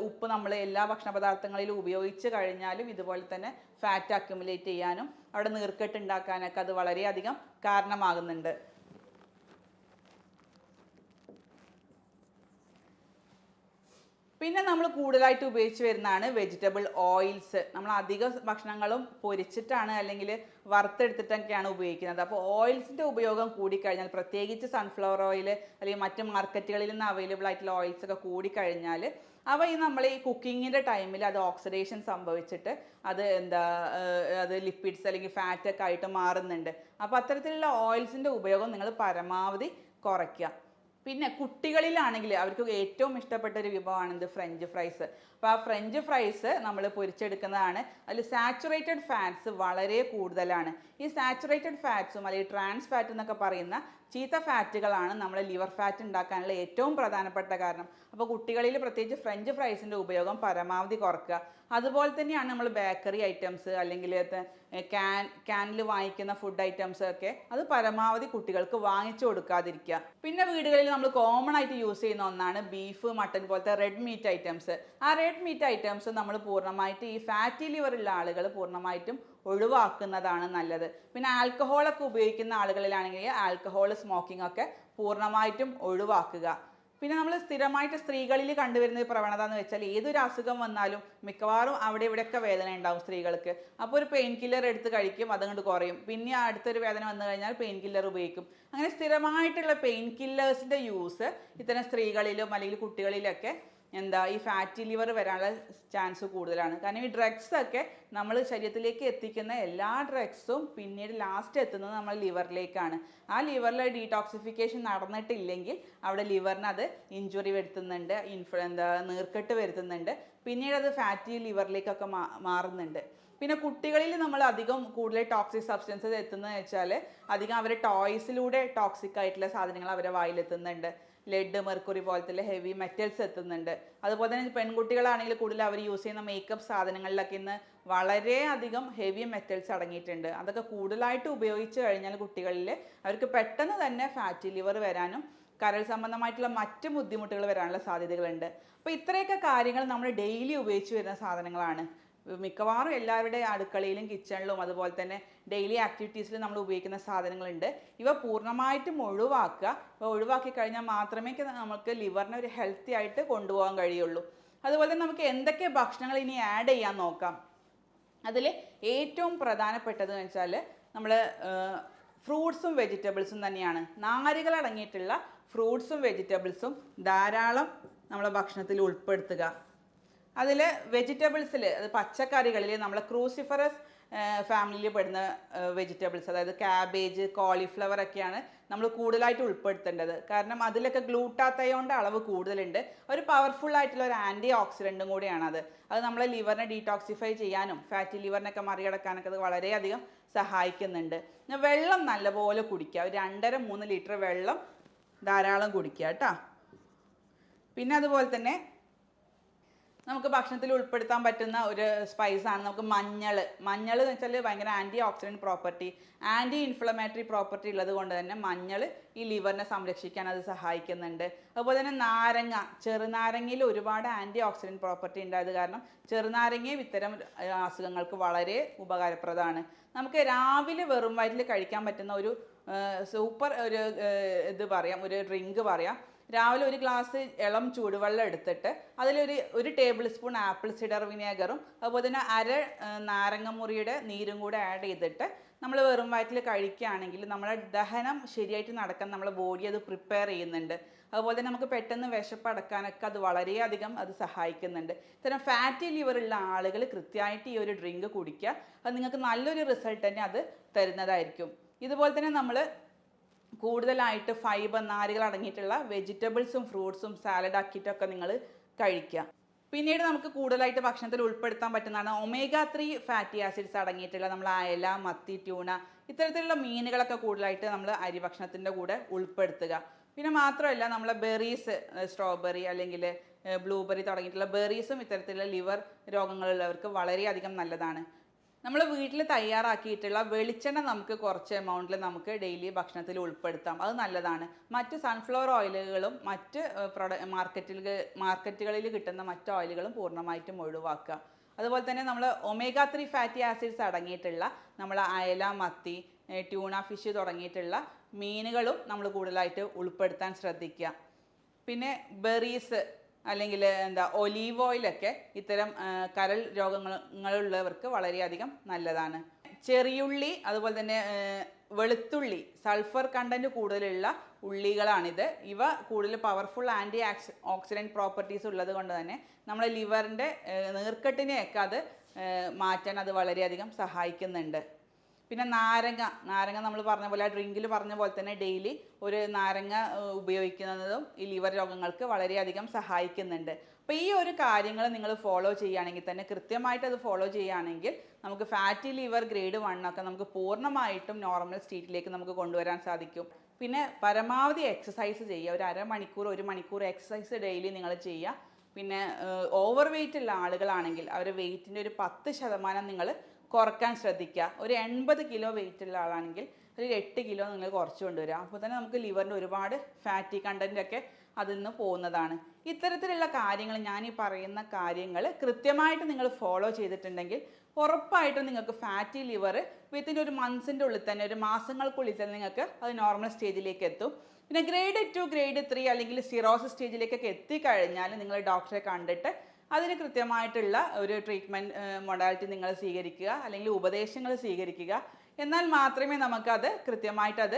ഉപ്പ് നമ്മൾ എല്ലാ ഭക്ഷണ പദാർത്ഥങ്ങളിലും ഉപയോഗിച്ച് കഴിഞ്ഞാലും ഇതുപോലെ തന്നെ ഫാറ്റ് അക്യുമുലേറ്റ് ചെയ്യാനും അവിടെ നീർക്കെട്ട് ഉണ്ടാക്കാനൊക്കെ അത് വളരെയധികം കാരണമാകുന്നുണ്ട്. പിന്നെ നമ്മൾ കൂടുതലായിട്ട് ഉപയോഗിച്ച് വരുന്നതാണ് വെജിറ്റബിൾ ഓയിൽസ്. നമ്മൾ അധിക ഭക്ഷണങ്ങളും പൊരിച്ചിട്ടാണ് അല്ലെങ്കിൽ വറുത്തെടുത്തിട്ടൊക്കെയാണ് ഉപയോഗിക്കുന്നത്. അപ്പോൾ ഓയിൽസിൻ്റെ ഉപയോഗം കൂടിക്കഴിഞ്ഞാൽ, പ്രത്യേകിച്ച് സൺഫ്ലവർ ഓയിൽ അല്ലെങ്കിൽ മറ്റ് മാർക്കറ്റുകളിൽ നിന്ന് അവൈലബിൾ ആയിട്ടുള്ള ഓയിൽസ് ഒക്കെ കൂടിക്കഴിഞ്ഞാൽ അവ നമ്മൾ ഈ കുക്കിങ്ങിൻ്റെ ടൈമിൽ അത് ഓക്സിഡേഷൻ സംഭവിച്ചിട്ട് അത് അത് ലിപ്പിഡ്സ് അല്ലെങ്കിൽ ഫാറ്റ് ഒക്കെ ആയിട്ട് മാറുന്നുണ്ട്. അപ്പോൾ അത്തരത്തിലുള്ള ഓയിൽസിൻ്റെ ഉപയോഗം നിങ്ങൾ പരമാവധി കുറയ്ക്കുക. പിന്നെ കുട്ടികളിലാണെങ്കിൽ അവർക്ക് ഏറ്റവും ഇഷ്ടപ്പെട്ട ഒരു വിഭവമാണ് ഫ്രഞ്ച് ഫ്രൈസ്. അപ്പോൾ ആ ഫ്രഞ്ച് ഫ്രൈസ് നമ്മൾ പൊരിച്ചെടുക്കുന്നതാണ്. അതിൽ സാച്ചുറേറ്റഡ് ഫാറ്റ്സ് വളരെ കൂടുതലാണ്. ഈ സാച്ചുറേറ്റഡ് ഫാറ്റ്സും അല്ലെങ്കിൽ ട്രാൻസ് ഫാറ്റ് എന്നൊക്കെ പറയുന്ന ചീത്ത ഫാറ്റുകളാണ് നമ്മുടെ ലിവർ ഫാറ്റ് ഉണ്ടാക്കാനുള്ള ഏറ്റവും പ്രധാനപ്പെട്ട കാരണം. അപ്പോൾ കുട്ടികളിൽ പ്രത്യേകിച്ച് ഫ്രഞ്ച് ഫ്രൈസിൻ്റെ ഉപയോഗം പരമാവധി കുറയ്ക്കുക. അതുപോലെ തന്നെയാണ് നമ്മൾ ബേക്കറി ഐറ്റംസ് അല്ലെങ്കിൽ ക്യാനിൽ വാങ്ങിക്കുന്ന ഫുഡ് ഐറ്റംസ് ഒക്കെ അത് പരമാവധി കുട്ടികൾക്ക് വാങ്ങിച്ചു കൊടുക്കാതിരിക്കുക. പിന്നെ വീടുകളിൽ നമ്മൾ കോമൺ ആയിട്ട് യൂസ് ചെയ്യുന്ന ഒന്നാണ് ബീഫ്, മട്ടൻ പോലത്തെ റെഡ് മീറ്റ് ഐറ്റംസ്. ആ റെഡ് മീറ്റ് ഐറ്റംസ് നമ്മൾ പൂർണ്ണമായിട്ട് ഈ ഫാറ്റി ലിവർ ഉള്ള ആളുകൾ പൂർണ്ണമായിട്ടും ഒഴിവാക്കുന്നതാണ് നല്ലത്. പിന്നെ ആൽക്കഹോളൊക്കെ ഉപയോഗിക്കുന്ന ആളുകളിലാണെങ്കിൽ ആൽക്കഹോൾ, സ്മോക്കിംഗ് ഒക്കെ പൂർണ്ണമായിട്ടും ഒഴിവാക്കുക. പിന്നെ നമ്മൾ സ്ഥിരമായിട്ട് സ്ത്രീകളിൽ കണ്ടുവരുന്ന പ്രവണത എന്ന് വെച്ചാൽ ഏതൊരു അസുഖം വന്നാലും മിക്കവാറും അവിടെ ഇവിടെയൊക്കെ വേദന ഉണ്ടാവും സ്ത്രീകൾക്ക്. അപ്പോൾ ഒരു പെയിൻ കില്ലർ എടുത്ത് കഴിക്കും, അതുകൊണ്ട് കുറയും. പിന്നെ അടുത്തൊരു വേദന വന്നു കഴിഞ്ഞാൽ പെയിൻ കില്ലർ ഉപയോഗിക്കും. അങ്ങനെ സ്ഥിരമായിട്ടുള്ള പെയിൻ കില്ലേഴ്സിൻ്റെ യൂസ് ഇത്തരം സ്ത്രീകളിലും അല്ലെങ്കിൽ കുട്ടികളിലൊക്കെ ഈ ഫാറ്റി ലിവർ വരാനുള്ള ചാൻസ് കൂടുതലാണ്. കാരണം ഈ ഡ്രഗ്സ് ഒക്കെ നമ്മൾ ശരീരത്തിലേക്ക് എത്തിക്കുന്ന എല്ലാ ഡ്രഗ്സും പിന്നീട് ലാസ്റ്റ് എത്തുന്നത് നമ്മൾ ലിവറിലേക്കാണ്. ആ ലിവറിലെ ഡീടോക്സിഫിക്കേഷൻ നടന്നിട്ടില്ലെങ്കിൽ അവിടെ ലിവറിന് അത് ഇഞ്ചുറി വരുത്തുന്നുണ്ട്, നീർക്കെട്ട് വരുത്തുന്നുണ്ട്. പിന്നീട് അത് ഫാറ്റി ലിവറിലേക്കൊക്കെ മാറുന്നുണ്ട്. പിന്നെ കുട്ടികളിൽ നമ്മൾ അധികം കൂടുതൽ ടോക്സിക് സബ്സ്റ്റൻസസ് എത്തുന്നതെന്ന് വെച്ചാൽ അധികം അവരെ ടോയ്സിലൂടെ ടോക്സിക് ആയിട്ടുള്ള സാധനങ്ങൾ അവരെ വായിലെത്തുന്നുണ്ട്. ലെഡ്, മെർക്കുറി പോലത്തെ ഹെവി മെറ്റൽസ് എത്തുന്നുണ്ട്. അതുപോലെ തന്നെ പെൺകുട്ടികളാണെങ്കിൽ കൂടുതൽ അവർ യൂസ് ചെയ്യുന്ന മേക്കപ്പ് സാധനങ്ങളിലൊക്കെ ഇന്ന് വളരെയധികം ഹെവി മെറ്റൽസ് അടങ്ങിയിട്ടുണ്ട്. അതൊക്കെ കൂടുതലായിട്ട് ഉപയോഗിച്ച് കഴിഞ്ഞാൽ കുട്ടികളിൽ അവർക്ക് പെട്ടെന്ന് തന്നെ ഫാറ്റി ലിവർ വരാനും കരൾ സംബന്ധമായിട്ടുള്ള മറ്റ് ബുദ്ധിമുട്ടുകൾ വരാനുള്ള സാധ്യതകളുണ്ട്. അപ്പോൾ ഇത്രയൊക്കെ കാര്യങ്ങൾ നമ്മൾ ഡെയിലി ഉപയോഗിച്ച് വരുന്ന സാധനങ്ങളാണ്. മിക്കവാറും എല്ലാവരുടെ അടുക്കളയിലും കിച്ചണിലും അതുപോലെ തന്നെ ഡെയിലി ആക്ടിവിറ്റീസിലും നമ്മൾ ഉപയോഗിക്കുന്ന സാധനങ്ങളുണ്ട്. ഇവ പൂർണ്ണമായിട്ടും ഒഴിവാക്കുക. അപ്പോൾ ഒഴിവാക്കി കഴിഞ്ഞാൽ മാത്രമേ നമുക്ക് ലിവറിനെ ഒരു ഹെൽത്തി ആയിട്ട് കൊണ്ടുപോകാൻ കഴിയുള്ളൂ. അതുപോലെ തന്നെ നമുക്ക് എന്തൊക്കെ ഭക്ഷണങ്ങൾ ഇനി ആഡ് ചെയ്യാൻ നോക്കാം. അതിൽ ഏറ്റവും പ്രധാനപ്പെട്ടതെന്ന് വെച്ചാൽ നമ്മൾ ഫ്രൂട്ട്സും വെജിറ്റബിൾസും തന്നെയാണ്. നാരുകൾ അടങ്ങിയിട്ടുള്ള ഫ്രൂട്ട്സും വെജിറ്റബിൾസും ധാരാളം നമ്മളെ ഭക്ഷണത്തിൽ ഉൾപ്പെടുത്തുക. അതിൽ വെജിറ്റബിൾസിൽ, അത് പച്ചക്കറികളിൽ നമ്മൾ ക്രൂസിഫറസ് ഫാമിലിയിൽ പെടുന്ന വെജിറ്റബിൾസ്, അതായത് ക്യാബേജ്, കോളിഫ്ലവർ ഒക്കെയാണ് നമ്മൾ കൂടുതലായിട്ട് ഉൾപ്പെടുത്തേണ്ടത്. കാരണം അതിലൊക്കെ ഗ്ലൂട്ടാത്തയോണിൻ്റെ അളവ് കൂടുതലുണ്ട്. ഒരു പവർഫുൾ ആയിട്ടുള്ള ഒരു ആൻറ്റി ഓക്സിഡൻറ്റും കൂടിയാണത്. അത് നമ്മളെ ലിവറിനെ ഡീടോക്സിഫൈ ചെയ്യാനും ഫാറ്റി ലിവറിനൊക്കെ മറികടക്കാനൊക്കെ അത് വളരെയധികം സഹായിക്കുന്നുണ്ട്. വെള്ളം നല്ലപോലെ കുടിക്കുക. ഒരു 2.5-3 ലിറ്റർ വെള്ളം ധാരാളം കുടിക്കുക കേട്ടോ. പിന്നെ അതുപോലെ തന്നെ നമുക്ക് ഭക്ഷണത്തിൽ ഉൾപ്പെടുത്താൻ പറ്റുന്ന ഒരു സ്പൈസാണ് നമുക്ക് മഞ്ഞൾ. മഞ്ഞൾ എന്ന് വെച്ചാൽ ഭയങ്കര antioxidant property, anti inflammatory property ഉള്ളത് കൊണ്ട് തന്നെ മഞ്ഞൾ ഈ ലിവറിനെ സംരക്ഷിക്കാൻ അത് സഹായിക്കുന്നുണ്ട്. അതുപോലെ തന്നെ നാരങ്ങ, ചെറുനാരങ്ങയിൽ ഒരുപാട് ആൻറ്റി ഓക്സിഡൻറ്റ് പ്രോപ്പർട്ടി ഉണ്ടായത് കാരണം ചെറുനാരങ്ങയും ഇത്തരം അസുഖങ്ങൾക്ക് വളരെ ഉപകാരപ്രദമാണ്. നമുക്ക് രാവിലെ വെറും വയറ്റിൽ കഴിക്കാൻ പറ്റുന്ന ഒരു സൂപ്പർ ഒരു ഡ്രിങ്ക് പറയാം. രാവിലെ ഒരു ഗ്ലാസ് ഇളം ചൂടുവെള്ളം എടുത്തിട്ട് അതിലൊരു ടേബിൾ സ്പൂൺ ആപ്പിൾ സിഡർ വിനേഗറും അതുപോലെ തന്നെ നാരങ്ങമുറിയുടെ നീരും കൂടെ ആഡ് ചെയ്തിട്ട് നമ്മൾ വെറും വയറ്റിൽ കഴിക്കുകയാണെങ്കിൽ നമ്മുടെ ദഹനം ശരിയായിട്ട് നടക്കാൻ നമ്മളെ ബോഡി അത് പ്രിപ്പയർ ചെയ്യുന്നുണ്ട്. അതുപോലെ തന്നെ നമുക്ക് പെട്ടെന്ന് വിശപ്പടക്കാനൊക്കെ അത് വളരെയധികം അത് സഹായിക്കുന്നുണ്ട്. ഇത്തരം ഫാറ്റി ലിവർ ഉള്ള ആളുകൾ കൃത്യമായിട്ട് ഈ ഒരു ഡ്രിങ്ക് കുടിക്കുക. അത് നിങ്ങൾക്ക് നല്ലൊരു റിസൾട്ട് തന്നെ അത് തരുന്നതായിരിക്കും. ഇതുപോലെ തന്നെ നമ്മൾ കൂടുതലായിട്ട് ഫൈബർ, നാരുകൾ അടങ്ങിയിട്ടുള്ള വെജിറ്റബിൾസും ഫ്രൂട്ട്സും സാലഡ് ആക്കിയിട്ടൊക്കെ നിങ്ങൾ കഴിക്കുക. പിന്നീട് നമുക്ക് കൂടുതലായിട്ട് ഭക്ഷണത്തിൽ ഉൾപ്പെടുത്താൻ പറ്റുന്നതാണ് ഒമേഗ-3 ഫാറ്റി ആസിഡ്സ് അടങ്ങിയിട്ടുള്ള നമ്മൾ അയല, മത്തി, ട്യൂണ ഇത്തരത്തിലുള്ള മീനുകളൊക്കെ കൂടുതലായിട്ട് നമ്മൾ അരി ഭക്ഷണത്തിൻ്റെ കൂടെ ഉൾപ്പെടുത്തുക. പിന്നെ മാത്രമല്ല നമ്മളെ ബെറീസ്, സ്ട്രോബെറി അല്ലെങ്കിൽ ബ്ലൂബെറി തുടങ്ങിയിട്ടുള്ള ബെറീസും ഇത്തരത്തിലുള്ള ലിവർ രോഗങ്ങളുള്ളവർക്ക് വളരെയധികം നല്ലതാണ്. നമ്മൾ വീട്ടിൽ തയ്യാറാക്കിയിട്ടുള്ള വെളിച്ചെണ്ണ നമുക്ക് കുറച്ച് എമൗണ്ടിൽ നമുക്ക് ഡെയിലി ഭക്ഷണത്തിൽ ഉൾപ്പെടുത്താം. അത് നല്ലതാണ്. മറ്റ് സൺഫ്ലവർ ഓയിലുകളും മറ്റ് മാർക്കറ്റുകളിൽ കിട്ടുന്ന മറ്റ് ഓയിലുകളും പൂർണ്ണമായിട്ടും ഒഴിവാക്കുക. അതുപോലെ തന്നെ നമ്മൾ ഒമേഗ 3 ഫാറ്റി ആസിഡ്സ് അടങ്ങിയിട്ടുള്ള നമ്മൾ അയല, മത്തി, ട്യൂണ ഫിഷ് തുടങ്ങിയിട്ടുള്ള മീനുകളും നമ്മൾ കൂടുതലായിട്ട് ഉൾപ്പെടുത്താൻ ശ്രദ്ധിക്കുക. പിന്നെ ബെറീസ് അല്ലെങ്കിൽ ഒലീവ് ഓയിലൊക്കെ ഇത്തരം കരൾ രോഗങ്ങളുള്ളവർക്ക് വളരെയധികം നല്ലതാണ്. ചെറിയുള്ളി, അതുപോലെ തന്നെ വെളുത്തുള്ളി, സൾഫർ കണ്ടന്റ് കൂടുതലുള്ള ഉള്ളികളാണിത്. ഇവ കൂടുതൽ പവർഫുൾ ആൻറ്റി ഓക്സിഡൻറ്റ് പ്രോപ്പർട്ടീസ് ഉള്ളത് കൊണ്ട് തന്നെ നമ്മുടെ ലിവറിൻ്റെ നീർക്കെട്ടിനെയൊക്കെ അത് മാറ്റാൻ അത് വളരെയധികം സഹായിക്കുന്നുണ്ട്. പിന്നെ നാരങ്ങ നമ്മൾ പറഞ്ഞ പോലെ, ഡ്രിങ്കിൽ പറഞ്ഞ പോലെ തന്നെ ഡെയിലി ഒരു നാരങ്ങ ഉപയോഗിക്കുന്നതും ഈ ലിവർ രോഗങ്ങൾക്ക് വളരെയധികം സഹായിക്കുന്നുണ്ട്. അപ്പോൾ ഈ ഒരു കാര്യങ്ങൾ നിങ്ങൾ ഫോളോ ചെയ്യുകയാണെങ്കിൽ തന്നെ, കൃത്യമായിട്ട് അത് ഫോളോ ചെയ്യുകയാണെങ്കിൽ നമുക്ക് ഫാറ്റി ലിവർ ഗ്രേഡ് 1 ഒക്കെ നമുക്ക് പൂർണ്ണമായിട്ടും നോർമൽ സ്റ്റേറ്റിലേക്ക് നമുക്ക് കൊണ്ടുവരാൻ സാധിക്കും. പിന്നെ പരമാവധി എക്സസൈസ് ചെയ്യുക. ഒരു അരമണിക്കൂർ 1 മണിക്കൂർ എക്സസൈസ് ഡെയിലി നിങ്ങൾ ചെയ്യുക. പിന്നെ ഓവർ വെയ്റ്റ് ഉള്ള ആളുകളാണെങ്കിൽ അവരുടെ വെയ്റ്റിൻ്റെ ഒരു 10% നിങ്ങൾ കുറക്കാൻ ശ്രദ്ധിക്കുക. ഒരു 80 കിലോ വെയിറ്റ് ഉള്ള ആളാണെങ്കിൽ ഒരു 8 കിലോ നിങ്ങൾ കുറച്ച് കൊണ്ടുവരിക. അപ്പോൾ തന്നെ നമുക്ക് ലിവറിൻ്റെ ഒരുപാട് ഫാറ്റി കണ്ടൻറ്റൊക്കെ അതിൽ നിന്ന് പോകുന്നതാണ്. ഇത്തരത്തിലുള്ള കാര്യങ്ങൾ, ഞാൻ ഈ പറയുന്ന കാര്യങ്ങൾ കൃത്യമായിട്ട് നിങ്ങൾ ഫോളോ ചെയ്തിട്ടുണ്ടെങ്കിൽ ഉറപ്പായിട്ടും നിങ്ങൾക്ക് ഫാറ്റി ലിവർ വിത്തിൻ ഒരു മന്ത്സിൻ്റെ ഉള്ളിൽ തന്നെ, ഒരു മാസങ്ങൾക്കുള്ളിൽ തന്നെ നിങ്ങൾക്ക് അത് നോർമൽ സ്റ്റേജിലേക്ക് എത്തും. പിന്നെ ഗ്രേഡ് 2, ഗ്രേഡ് 3 അല്ലെങ്കിൽ സിറോസിസ് സ്റ്റേജിലേക്കൊക്കെ എത്തിക്കഴിഞ്ഞാൽ നിങ്ങൾ ഡോക്ടറെ കണ്ടിട്ട് അതിന് കൃത്യമായിട്ടുള്ള ഒരു ട്രീറ്റ്മെൻറ്റ് മൊഡാലിറ്റി നിങ്ങൾ സ്വീകരിക്കുക, അല്ലെങ്കിൽ ഉപദേശങ്ങൾ സ്വീകരിക്കുക. എന്നാൽ മാത്രമേ നമുക്കത് കൃത്യമായിട്ടത്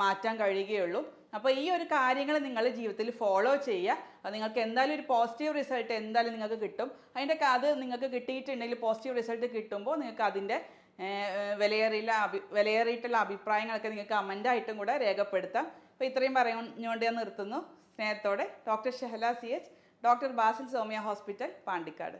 മാറ്റാൻ കഴിയുകയുള്ളൂ. അപ്പോൾ ഈ ഒരു കാര്യങ്ങൾ നിങ്ങൾ ജീവിതത്തിൽ ഫോളോ ചെയ്യുക. അത് നിങ്ങൾക്ക് എന്തായാലും ഒരു പോസിറ്റീവ് റിസൾട്ട് എന്തായാലും നിങ്ങൾക്ക് കിട്ടും. അത് നിങ്ങൾക്ക് കിട്ടിയിട്ടുണ്ടെങ്കിൽ, പോസിറ്റീവ് റിസൾട്ട് കിട്ടുമ്പോൾ നിങ്ങൾക്ക് അതിൻ്റെ വിലയേറിയിട്ടുള്ള അഭിപ്രായങ്ങളൊക്കെ നിങ്ങൾക്ക് കമൻ്റായിട്ടും കൂടെ രേഖപ്പെടുത്താം. അപ്പോൾ ഇത്രയും പറഞ്ഞുകൊണ്ട് ഞാൻ നിർത്തുന്നു. സ്നേഹത്തോടെ, doctor Shahala CH, doctor Basil Soumya hospital, Pandikkad.